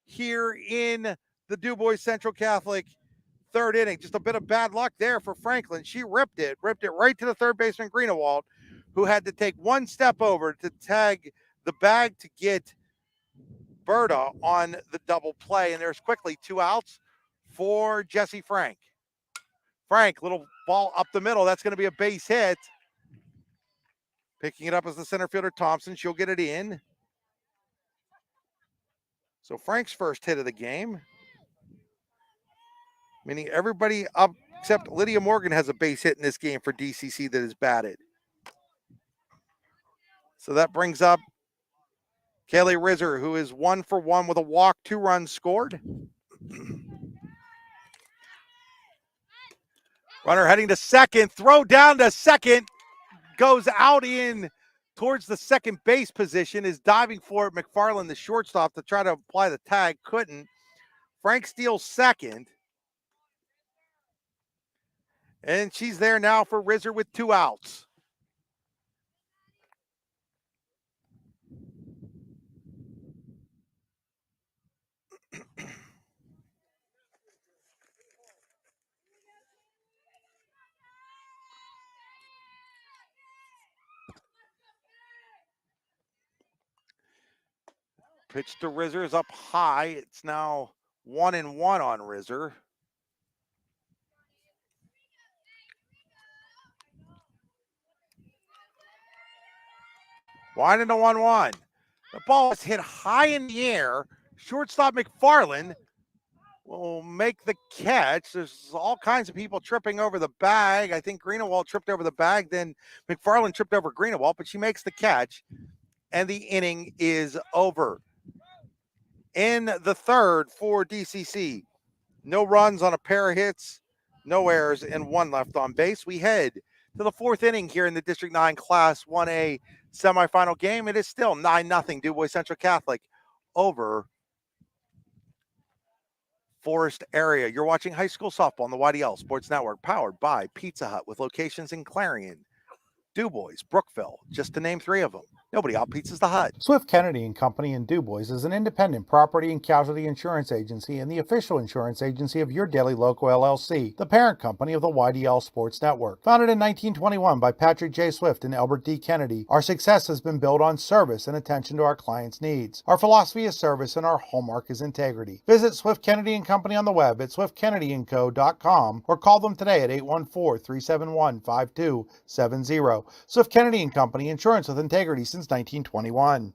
here in the DuBois Central Catholic third inning. Just a bit of bad luck there for Franklin. She ripped it right to the third baseman, Greenewald, who had to take 1 step over to tag the bag to get Berta on the double play, and there's quickly 2 outs for Jesse Frank. Frank, little ball up the middle. That's going to be a base hit. Picking it up as the center fielder, Thompson. She'll get it in. So Frank's first hit of the game. Meaning everybody up except Lydia Morgan has a base hit in this game for DCC that is batted. So that brings up Kaylee Rizzer, who is 1 for 1 with a walk, 2 runs scored. Runner heading to second, throw down to second, goes out in towards the second base position, is diving for it. McFarland, the shortstop, to try to apply the tag, couldn't. Frank steals second. And she's there now for Rizzer with 2 outs. Pitch to Rizzer is up high. It's now 1-1 on Rizzer. Wide into 1-1. The ball is hit high in the air. Shortstop McFarland will make the catch. There's all kinds of people tripping over the bag. I think Greenawalt tripped over the bag. Then McFarland tripped over Greenawalt, but she makes the catch. And the inning is over. In the third for DCC, no runs on a pair of hits, no errors, and 1 left on base. We head to the 4th inning here in the District 9 Class 1A semifinal game. It is still 9-0 Du Bois Central Catholic over Forest Area. You're watching high school softball on the YDL Sports Network, powered by Pizza Hut, with locations in Clarion, Du Bois, Brookville, just to name 3 of them. Nobody outpizzas the Hut. Swift Kennedy and Company in Du Bois is an independent property and casualty insurance agency and the official insurance agency of Your Daily Local LLC, the parent company of the YDL Sports Network. Founded in 1921 by Patrick J. Swift and Albert D. Kennedy, our success has been built on service and attention to our clients' needs. Our philosophy is service and our hallmark is integrity. Visit Swift Kennedy and Company on the web at swiftkennedyandco.com or call them today at 814-371-5270. Swift Kennedy and Company, insurance with integrity since 1921.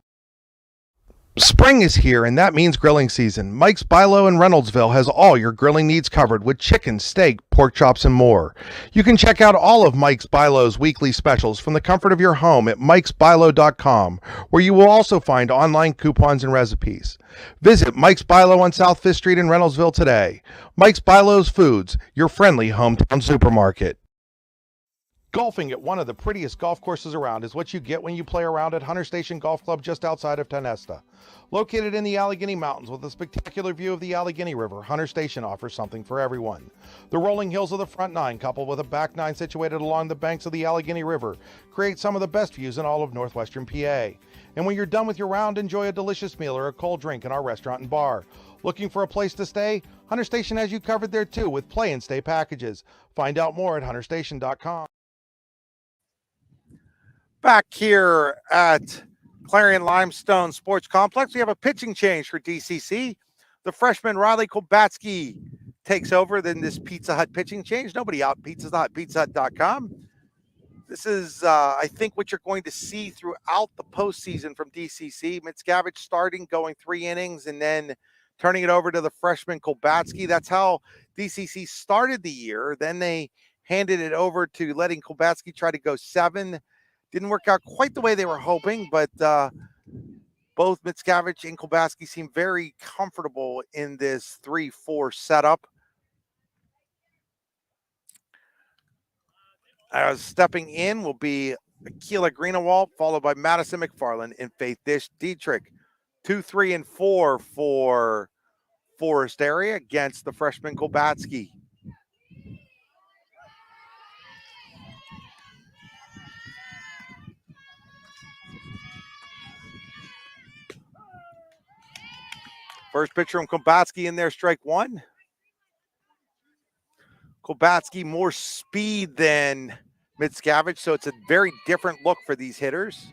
Spring is here, and that means grilling season. Mike's Bilo in Reynoldsville has all your grilling needs covered with chicken, steak, pork chops, and more. You can check out all of Mike's Bilo's weekly specials from the comfort of your home at mikesbilo.com, where you will also find online coupons and recipes. Visit Mike's Bilo on South 5th Street in Reynoldsville today. Mike's Bilo's Foods, your friendly hometown supermarket. Golfing at one of the prettiest golf courses around is what you get when you play around at Hunter Station Golf Club just outside of Tonesta. Located in the Allegheny Mountains with a spectacular view of the Allegheny River, Hunter Station offers something for everyone. The rolling hills of the front 9, coupled with a back 9 situated along the banks of the Allegheny River, create some of the best views in all of northwestern PA. And when you're done with your round, enjoy a delicious meal or a cold drink in our restaurant and bar. Looking for a place to stay? Hunter Station has you covered there too with play and stay packages. Find out more at hunterstation.com. Back here at Clarion Limestone Sports Complex, we have a pitching change for DCC. The freshman Riley Kolbatsky takes over then this Pizza Hut pitching change. Nobody out pizzas, not pizzahut.com. This is, I think, what you're going to see throughout the postseason from DCC. Mickiewicz starting, going 3 innings, and then turning it over to the freshman Kolbatsky. That's how DCC started the year. Then they handed it over to letting Kolbatsky try to go 7. Didn't work out quite the way they were hoping, but both Mickiewicz and Kolbatsky seem very comfortable in this 3-4 setup. Stepping in will be Akila Greenawalt, followed by Madison McFarland and Faith Dietrich. 2, 3, and 4 for Forest Area against the freshman Kolbatsky. First pitcher from Kolbatsky in there, strike 1. Kolbatsky more speed than Mickiewicz, so it's a very different look for these hitters.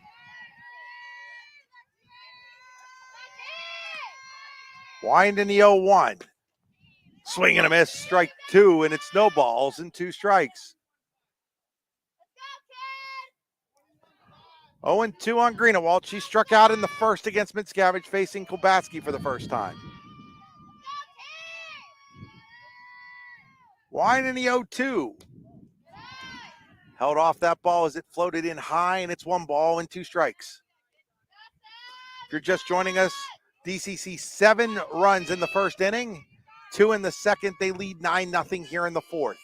Wind in the 0-1. Swing and a miss, strike two, and it's no balls and two strikes. 0-2 on Greenewald. She struck out in the first against Mickiewicz, facing Kolbatsky for the first time. Wind in the 0-2. Held off that ball as it floated in high, and it's 1 ball and 2 strikes. If you're just joining us, DCC 7 runs in the first inning, 2 in the second. They lead 9-0 here in the fourth.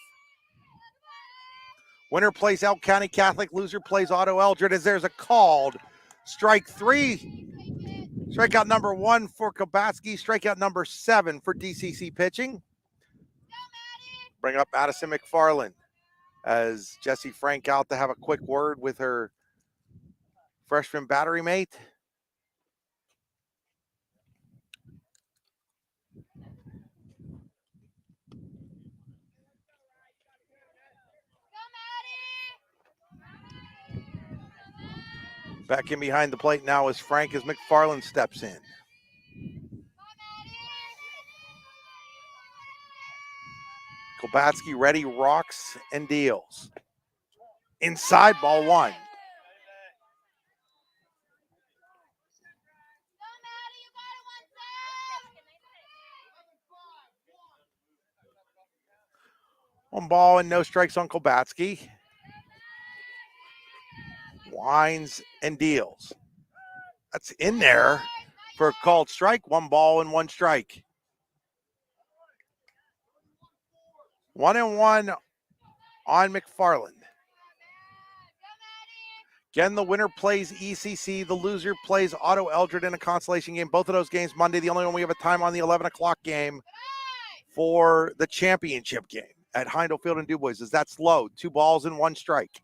Winner plays Elk County Catholic, loser plays Otto Eldred, as there's a called strike 3. Strikeout number 1 for Kolbatsky, strikeout number 7 for DCC pitching. Bring up Madison McFarland as Jesse Frank out to have a quick word with her freshman battery mate. Back in behind the plate now is Frank as McFarland steps in. Kolbatsky ready, rocks and deals. Inside, ball 1. One ball and no strikes on Kolbatsky. Winds and deals. That's in there for a called strike. 1 ball and 1 strike. 1-1 on McFarland. Again, the winner plays ECC. The loser plays Otto Eldred in a consolation game. Both of those games Monday. The only one we have a time on the 11 o'clock game for the championship game at Heindel Field in DuBois. As that's low. 2 balls and 1 strike.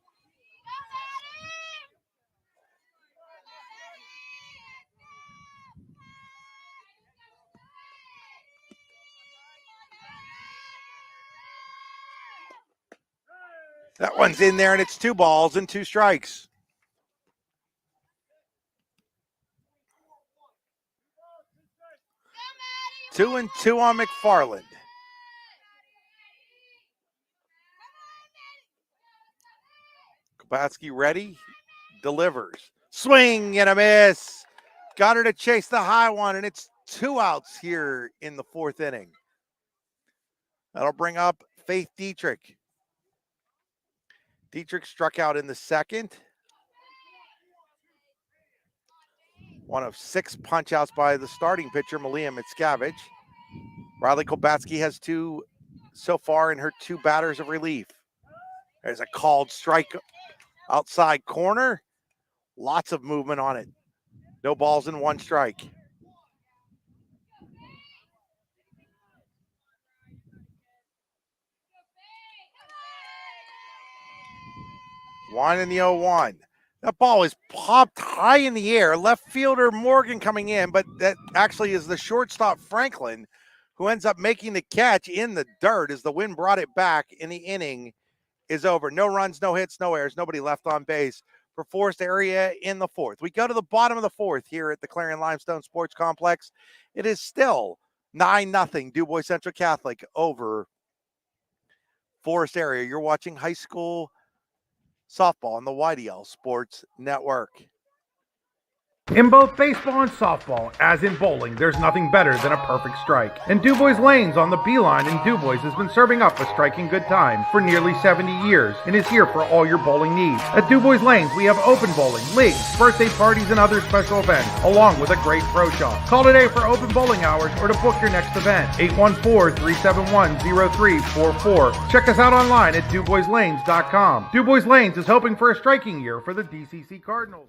That one's in there, and it's 2 balls and 2 strikes. Two and 2 on McFarland. Kolbatsky ready, delivers. Swing and a miss. Got her to chase the high one, and it's 2 outs here in the fourth inning. That'll bring up Faith Dietrich. Dietrich struck out in the second. One of 6 punch-outs by the starting pitcher, Malia Mickiewicz. Riley Kolbatsky has 2 so far in her 2 batters of relief. There's a called strike outside corner. Lots of movement on it. No balls and 1 strike. One in the 0-1. That ball is popped high in the air. Left fielder Morgan coming in, but that actually is the shortstop Franklin who ends up making the catch in the dirt as the wind brought it back, and the inning is over. No runs, no hits, no errors, nobody left on base for Forest Area in the fourth. We go to the bottom of the fourth here at the Clarion Limestone Sports Complex. It is still 9-0 DuBois Central Catholic over Forest Area. You're watching high school softball on the YDL Sports Network. In both baseball and softball, as in bowling, there's nothing better than a perfect strike. And DuBois Lanes on the Beeline in DuBois has been serving up a striking good time for nearly 70 years and is here for all your bowling needs. At DuBois Lanes, we have open bowling, leagues, birthday parties, and other special events, along with a great pro shop. Call today for open bowling hours or to book your next event. 814-371-0344. Check us out online at DuBoisLanes.com. DuBois Lanes is hoping for a striking year for the DCC Cardinals.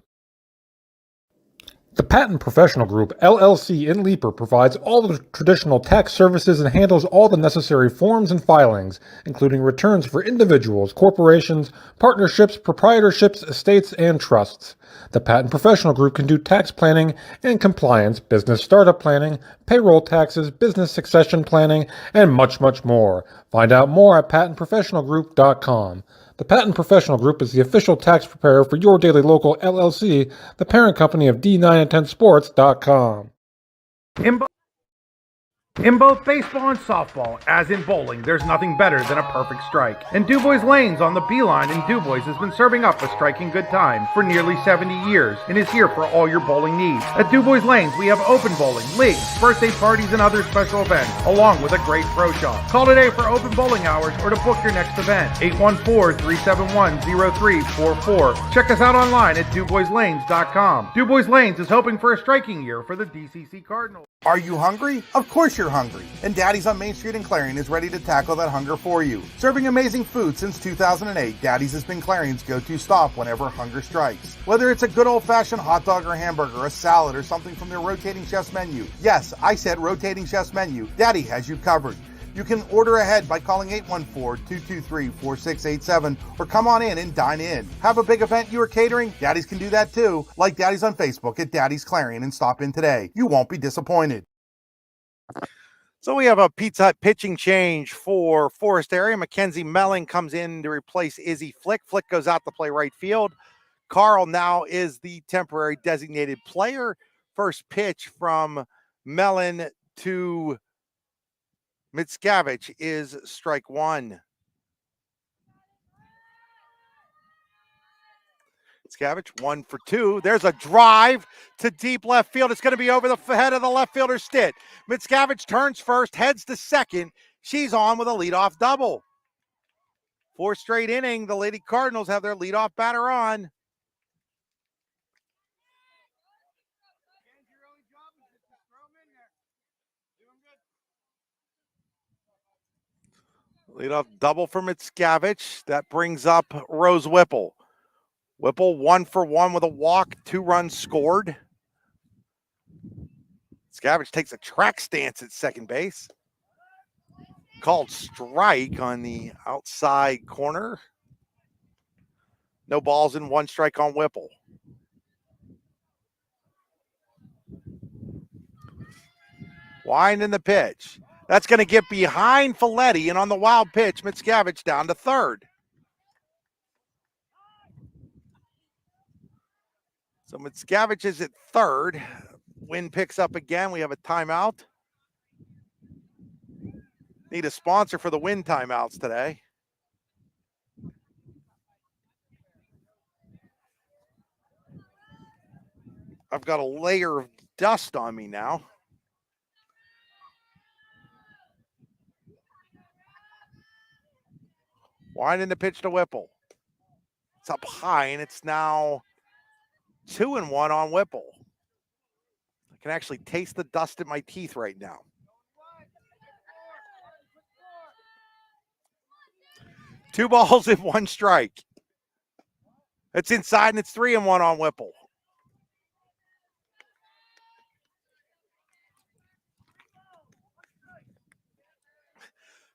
The Patent Professional Group, LLC in Leeper provides all the traditional tax services and handles all the necessary forms and filings, including returns for individuals, corporations, partnerships, proprietorships, estates, and trusts. The Patent Professional Group can do tax planning and compliance, business startup planning, payroll taxes, business succession planning, and much, much more. Find out more at patentprofessionalgroup.com. The Patent Professional Group is the official tax preparer for your daily local LLC, the parent company of D9 and 10sports.com. In both baseball and softball, as in bowling, there's nothing better than a perfect strike. And DuBois Lanes on the Beeline in DuBois has been serving up a striking good time for nearly 70 years and is here for all your bowling needs. At DuBois Lanes, we have open bowling, leagues, birthday parties, and other special events, along with a great pro shop. Call today for open bowling hours or to book your next event. 814-371-0344. Check us out online at DuBoisLanes.com. DuBois Lanes is hoping for a striking year for the DCC Cardinals. Are you hungry? Of course you're hungry. And Daddy's on Main Street in Clarion is ready to tackle that hunger for you. Serving amazing food since 2008, Daddy's has been Clarion's go-to stop whenever hunger strikes. Whether it's a good old-fashioned hot dog or hamburger, a salad, or something from their rotating chef's menu. Yes, I said rotating chef's menu. Daddy has you covered. You can order ahead by calling 814-223-4687 or come on in and dine in. Have a big event you are catering? Daddy's can do that too. Like Daddy's on Facebook at Daddy's Clarion and stop in today. You won't be disappointed. So we have a Pizza Hut pitching change for Forest Area. Mackenzie Melling comes in to replace Izzy Flick. Flick goes out to play right field. Carl now is the temporary designated player. First pitch from Mellon to Mickiewicz is strike one. Mickiewicz 1 for 2. There's a drive to deep left field. It's going to be over the head of the left fielder Stitt. Mickiewicz turns first, heads to second. She's on with a leadoff double. 4 straight inning. The Lady Cardinals have their leadoff batter on. Leadoff double for Mickiewicz. That brings up Rose Whipple. Whipple 1 for 1 with a walk, 2 runs scored. Mickiewicz takes a track stance at second base. Called strike on the outside corner. No balls and 1 strike on Whipple. Winding the pitch. That's going to get behind Folletti, and on the wild pitch, Mickiewicz down to third. So Mickiewicz is at third. Win picks up again. We have a timeout. Need a sponsor for the Win timeouts today. I've got a layer of dust on me now. Winding the pitch to Whipple. It's up high, and it's now 2-1 on Whipple. I can actually taste the dust in my teeth right now. Two balls and 1 strike. It's inside, and it's 3-1 on Whipple.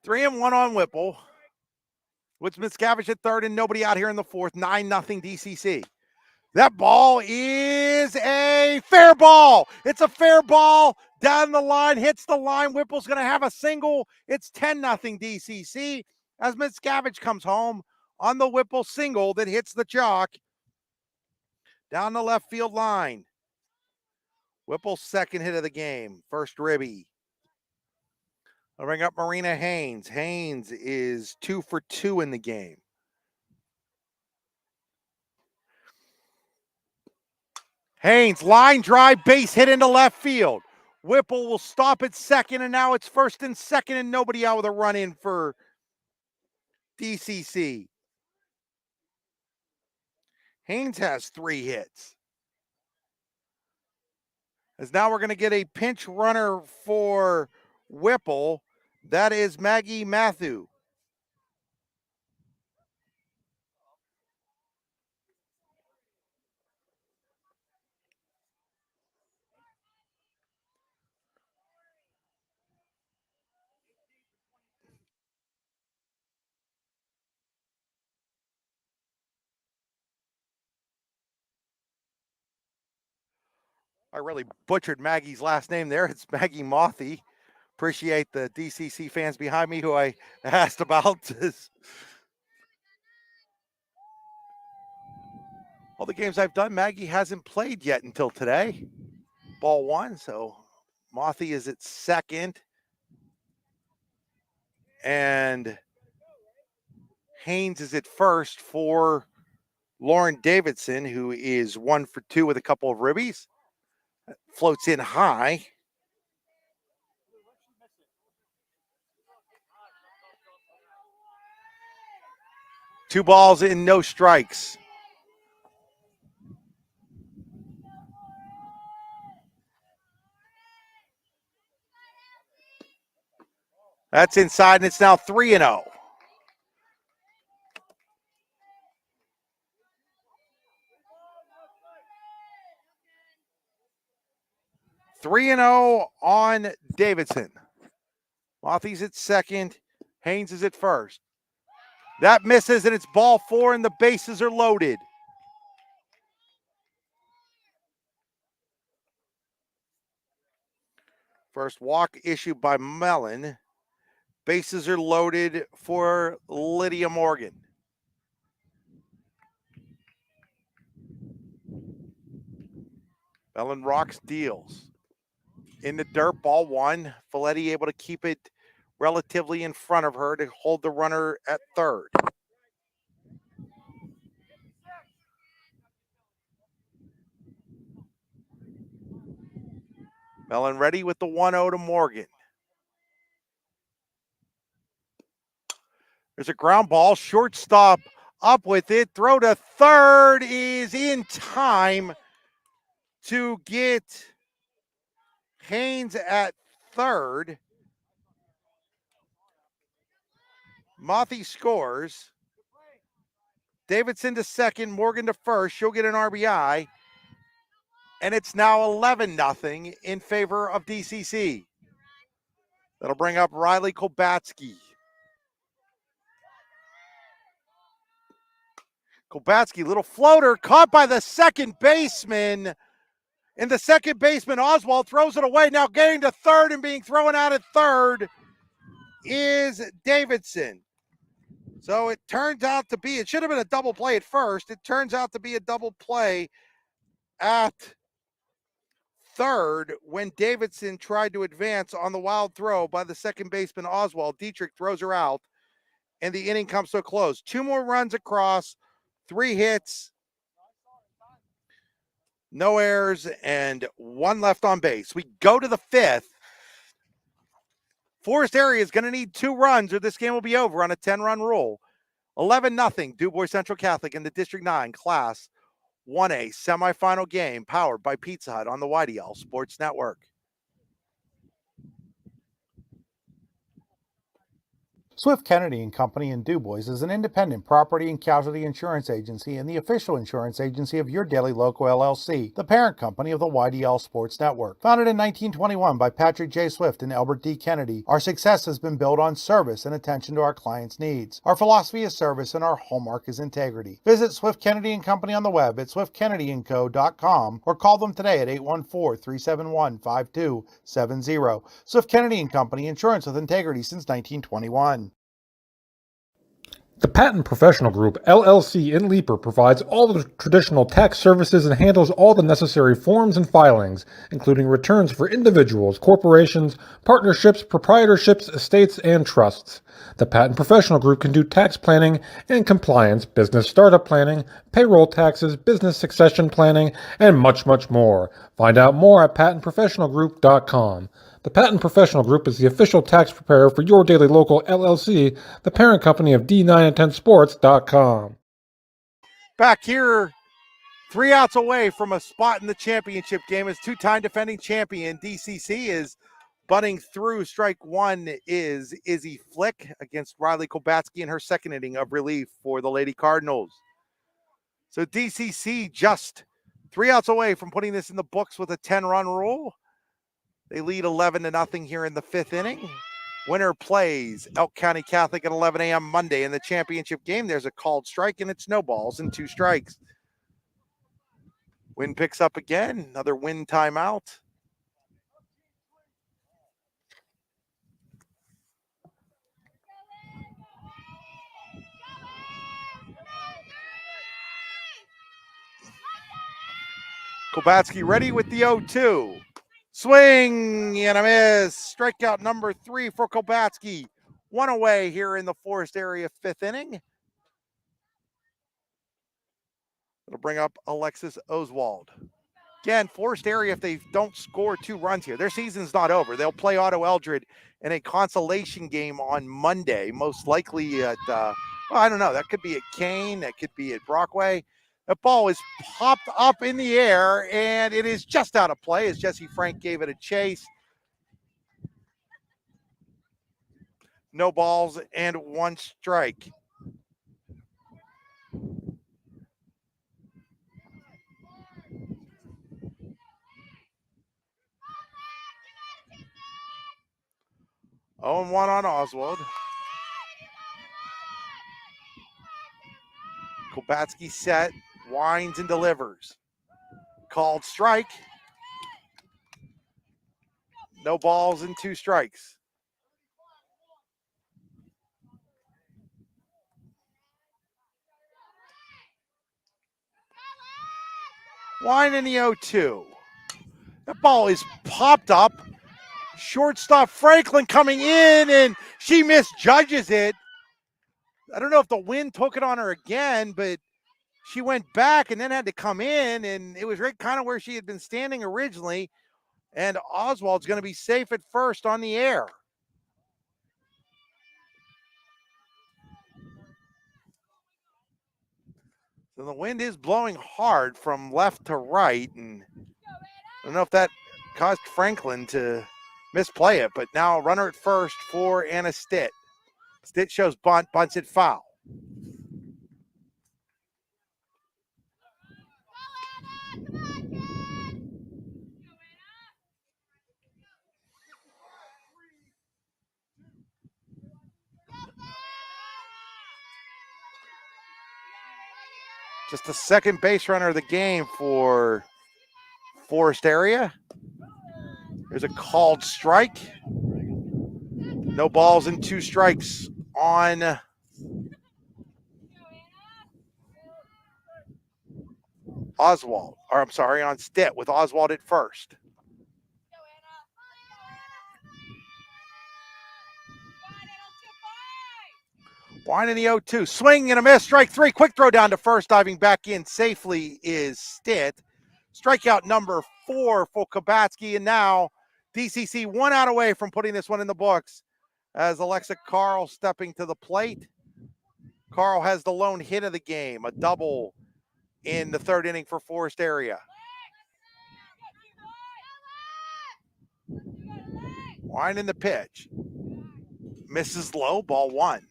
Three and one on Whipple. With Mickiewicz at third and nobody out here in the fourth. 9-0 DCC. That ball is a fair ball. It's a fair ball down the line, hits the line. Whipple's going to have a single. It's 10-0 DCC as Mickiewicz comes home on the Whipple single that hits the chalk down the left field line. Whipple's second hit of the game. First ribby. I'll bring up Marina Haynes. Haynes is 2 for 2 in the game. Haynes, line drive, base hit into left field. Whipple will stop at second, and now it's first and second, and nobody out with a run in for DCC. Haynes has 3 hits. As now we're going to get a pinch runner for Whipple. That is Maggie Matthew. I really butchered Maggie's last name there. It's Maggie Mothy. Appreciate the DCC fans behind me who I asked about this. All the games I've done, Maggie hasn't played yet until today. Ball 1, so Mothy is at second. And Haynes is at first for Lauren Davidson, who is 1 for 2 with a couple of ribbies. Floats in high. Two balls in, no strikes. That's inside, and it's now 3-0. Three and 0 on Davidson. Mothy's at second. Haynes is at first. That misses, and it's ball 4, and the bases are loaded. First walk issued by Mellon. Bases are loaded for Lydia Morgan. Mellon rocks, deals. In the dirt, ball 1. Folletti able to keep it relatively in front of her to hold the runner at third. Mellon ready with the 1-0 to Morgan. There's a ground ball, shortstop up with it. Throw to third is in time to get Haynes at third. Mothy scores. Davidson to second, Morgan to first. She'll get an RBI. And it's now 11-0 in favor of DCC. That'll bring up Riley Kolbatsky. Kolbatsky, little floater, caught by the second baseman. And the second baseman, Oswald, throws it away. Now getting to third and being thrown out at third is Davidson. So it turns out to be, it should have been a double play at first. It turns out to be a double play at third when Davidson tried to advance on the wild throw by the second baseman, Oswald. Dietrich throws her out, and the inning comes to a close. 2 more runs across, 3 hits, no errors, and 1 left on base. We go to the 5th. Forest Area is going to need 2 runs or this game will be over on a 10-run rule. 11-0, DuBois Central Catholic in the District 9 Class 1A semifinal game powered by Pizza Hut on the YDL Sports Network. Swift Kennedy and Company in DuBois is an independent property and casualty insurance agency and the official insurance agency of your daily local LLC, the parent company of the YDL Sports Network. Founded in 1921 by Patrick J. Swift and Albert D. Kennedy, our success has been built on service and attention to our clients' needs. Our philosophy is service and our hallmark is integrity. Visit Swift Kennedy and Company on the web at swiftkennedyandco.com or call them today at 814-371-5270. Swift Kennedy and Company, insurance with integrity since 1921. The Patent Professional Group, LLC in Leaper provides all the traditional tax services and handles all the necessary forms and filings, including returns for individuals, corporations, partnerships, proprietorships, estates, and trusts. The Patent Professional Group can do tax planning and compliance, business startup planning, payroll taxes, business succession planning, and much, much more. Find out more at patentprofessionalgroup.com. The Patent Professional Group is the official tax preparer for your daily local LLC, the parent company of D9and10sports.com. Back here, 3 outs away from a spot in the championship game as 2-time defending champion DCC is butting through. Strike 1 is Izzy Flick against Riley Kolbatsky in her second inning of relief for the Lady Cardinals. So DCC just 3 outs away from putting this in the books with a 10-run rule. They lead 11-0 here in the 5th inning. Winner plays Elk County Catholic at 11 a.m. Monday in the championship game. There's a called strike, and it's no balls and 2 strikes. Win picks up again. Another win timeout. Kolbatsky ready with the 0-2. Swing and a miss. Strikeout number 3 for Kolbatsky. One away here in the Forest area 5th inning. It'll bring up Alexis Oswald. Again, Forest area, if they don't score 2 runs here, their season's not over. They'll play Otto Eldred in a consolation game on Monday, most likely at, I don't know. That could be at Kane. That could be at Brockway. That ball is popped up in the air, and it is just out of play as Jesse Frank gave it a chase. No balls and 1 strike. Oh, and 1 on Oswald. Kobatsky set, winds and delivers. Called strike. No balls and 2 strikes. Wine in the 0-2. That ball is popped up. Shortstop Franklin coming in, and she misjudges it. I don't know if the wind took it on her again, but she went back and then had to come in, and it was right kind of where she had been standing originally. And Oswald's going to be safe at first on the air. So the wind is blowing hard from left to right, and I don't know if that caused Franklin to misplay it, but now runner at first for Anna Stitt. Stitt shows bunt, bunts it foul. Just the second base runner of the game for Forest area. There's a called strike. No balls and 2 strikes on Oswald. Or I'm sorry, on Stitt with Oswald at first. Wine in the 0-2. Swing and a miss. Strike 3. Quick throw down to first. Diving back in safely is Stitt. Strikeout number 4 for Kobatsky. And now DCC 1 out away from putting this one in the books as Alexa Carl stepping to the plate. Carl has the lone hit of the game. A double in the 3rd inning for Forest area. Wine in the pitch. Misses low. Ball 1.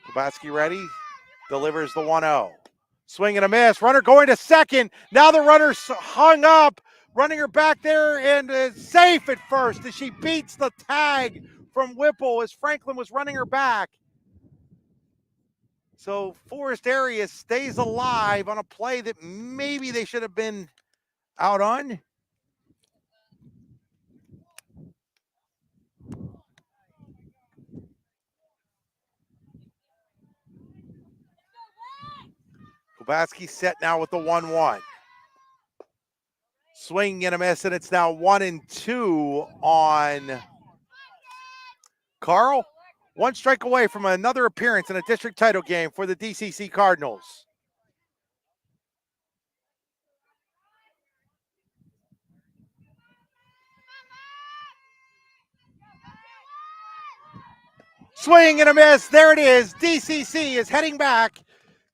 Kobatsky ready, delivers the 1-0. Swing and a miss, runner going to second. Now the runner's hung up, running her back there and is safe at first as she beats the tag from Whipple as Franklin was running her back. So Forest area stays alive on a play that maybe they should have been out on. Kobatsky set now with the 1-1. Swing and a miss, and it's now 1-2 on Carl. 1 strike away from another appearance in a district title game for the DCC Cardinals. Swing and a miss. There it is. DCC is heading back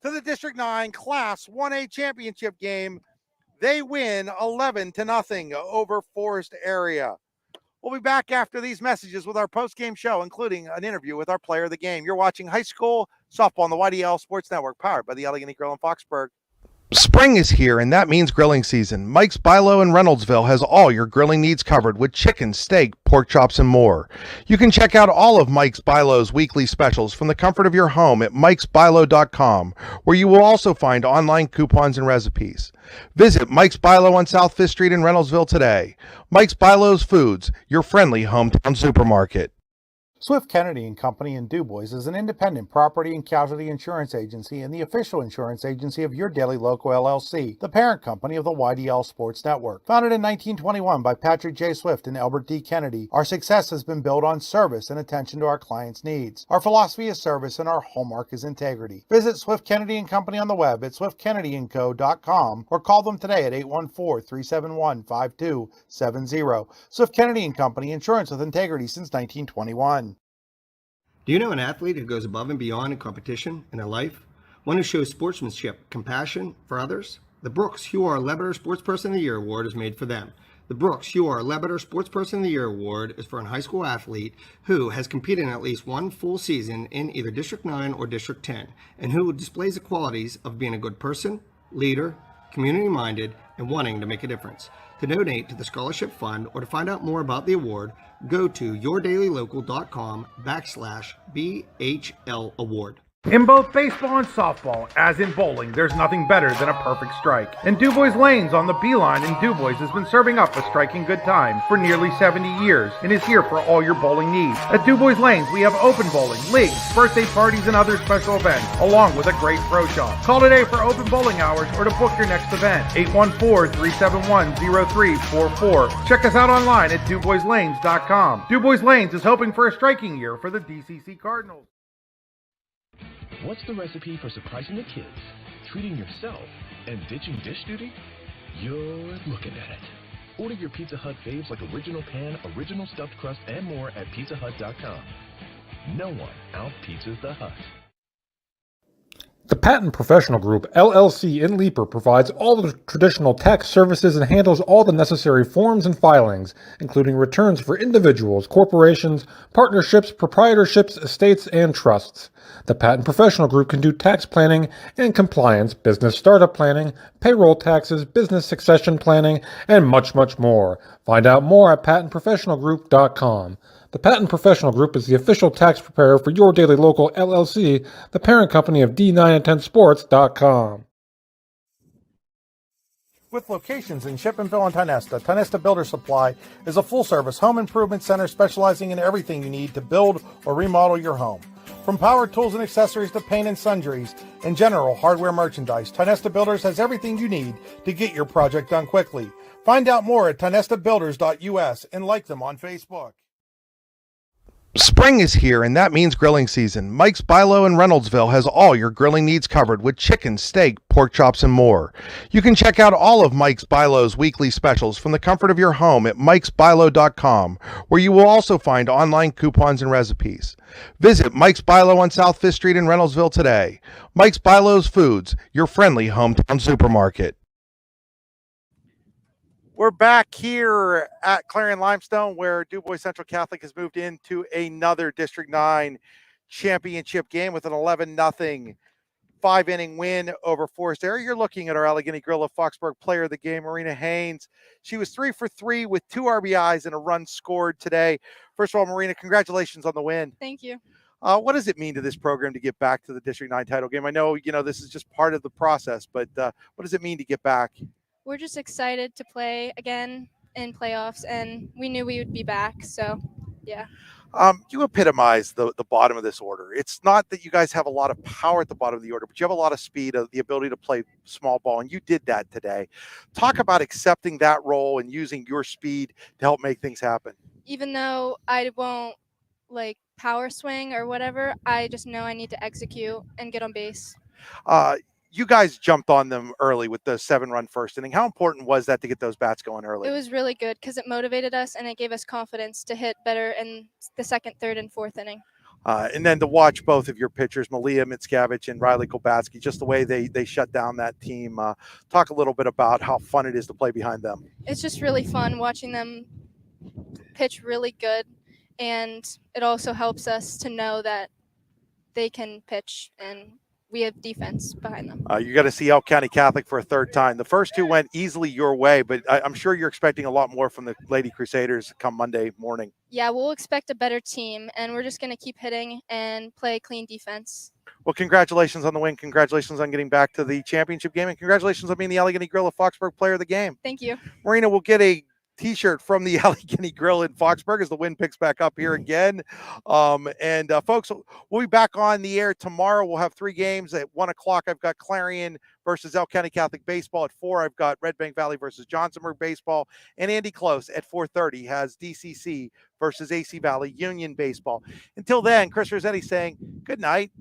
to the District 9 Class 1A championship game. They win 11-0 over Forest area. We'll be back after these messages with our post-game show, including an interview with our player of the game. You're watching high school softball on the YDL Sports Network, powered by the Elegant Grill in Foxburg. Spring is here, and that means grilling season. Mike's Bilo in Reynoldsville has all your grilling needs covered with chicken, steak, pork chops, and more. You can check out all of Mike's Bilo's weekly specials from the comfort of your home at mikesbilo.com, where you will also find online coupons and recipes. Visit Mike's Bilo on South 5th Street in Reynoldsville today. Mike's Bilo's Foods, your friendly hometown supermarket. Swift Kennedy and Company in DuBois is an independent property and casualty insurance agency and the official insurance agency of Your Daily Local LLC, the parent company of the YDL Sports Network. Founded in 1921 by Patrick J. Swift and Albert D. Kennedy, our success has been built on service and attention to our clients' needs. Our philosophy is service and our hallmark is integrity. Visit Swift Kennedy and Company on the web at swiftkennedyandco.com or call them today at 814-371-5270. Swift Kennedy and Company, insurance with integrity since 1921. Do you know an athlete who goes above and beyond in competition in their life? One who shows sportsmanship, compassion for others? The Brooks Hugh Lebeter Sports Person of the Year Award is made for them. The Brooks Hugh Lebeter Sports Person of the Year Award is for a high school athlete who has competed in at least one full season in either District 9 or District 10, and who displays the qualities of being a good person, leader, community-minded, and wanting to make a difference. To donate to the scholarship fund or to find out more about the award, go to yourdailylocal.com/BHL award. In both baseball and softball, as in bowling, there's nothing better than a perfect strike. And DuBois Lanes on the Beeline in DuBois has been serving up a striking good time for nearly 70 years and is here for all your bowling needs. At DuBois Lanes, we have open bowling, leagues, birthday parties, and other special events, along with a great pro shop. Call today for open bowling hours or to book your next event. 814-371-0344. Check us out online at DuBoisLanes.com. DuBois Lanes is hoping for a striking year for the DCC Cardinals. What's the recipe for surprising the kids, treating yourself, and ditching dish duty? You're looking at it. Order your Pizza Hut faves like original pan, original stuffed crust, and more at pizzahut.com. No one out-pizzas the Hut. The Patent Professional Group, LLC in Leaper provides all the traditional tax services and handles all the necessary forms and filings, including returns for individuals, corporations, partnerships, proprietorships, estates, and trusts. The Patent Professional Group can do tax planning and compliance, business startup planning, payroll taxes, business succession planning, and much, much more. Find out more at patentprofessionalgroup.com. The Patent Professional Group is the official tax preparer for Your Daily Local LLC, the parent company of D9 and 10 Sports.com. With locations in Shippenville and Tionesta, Tionesta Builder Supply is a full-service home improvement center specializing in everything you need to build or remodel your home. From power tools and accessories to paint and sundries and general hardware merchandise, Tionesta Builders has everything you need to get your project done quickly. Find out more at tionestabuilders.us and like them on Facebook. Spring is here, and that means grilling season. Mike's Bilo in Reynoldsville has all your grilling needs covered with chicken, steak, pork chops, and more. You can check out all of Mike's Bilo's weekly specials from the comfort of your home at mikesbilo.com, where you will also find online coupons and recipes. Visit Mike's Bilo on South 5th Street in Reynoldsville today. Mike's Bilo's Foods, your friendly hometown supermarket. We're back here at Clarion Limestone, where DuBois Central Catholic has moved into another District 9 championship game with an 11-0 5-inning win over Forest Area. You're looking at our Allegheny Grill of Foxburg player of the game, Marina Haynes. She was 3 for 3 with 2 RBIs and a run scored today. First of all, Marina, congratulations on the win. Thank you. What does it mean to this program to get back to the District 9 title game? I know, this is just part of the process, but what does it mean to get back? We're just excited to play again in playoffs, and we knew we would be back, so yeah. You epitomize the bottom of this order. It's not that you guys have a lot of power at the bottom of the order, but you have a lot of speed, the ability to play small ball, and you did that today. Talk about accepting that role and using your speed to help make things happen. Even though I won't power swing or whatever, I just know I need to execute and get on base. You guys jumped on them early with the 7-run first inning. How important was that to get those bats going early? It was really good because it motivated us and it gave us confidence to hit better in the second, third, and fourth inning. And then to watch both of your pitchers, Malia Mickiewicz and Riley Kolbatsky, just the way they shut down that team. Talk a little bit about how fun it is to play behind them. It's just really fun watching them pitch really good, and it also helps us to know that they can pitch and we have defense behind them. You got to see Elk County Catholic for a third time. The first 2 went easily your way, but I'm sure you're expecting a lot more from the Lady Crusaders come Monday morning. Yeah, we'll expect a better team, and we're just going to keep hitting and play clean defense. Well, congratulations on the win. Congratulations on getting back to the championship game, and congratulations on being the Allegheny Grill of Foxburg player of the game. Thank you. Marina, we'll get a t-shirt from the Allegheny Grill in Foxburg as the wind picks back up here again. Folks, we'll be back on the air tomorrow. We'll have 3 games at 1 o'clock. I've got Clarion versus Elk County Catholic baseball. At 4, I've got Red Bank Valley versus Johnsonburg baseball, and Andy Close at 4:30 has DCC versus AC Valley Union baseball. Until then, Chris Rossetti saying good night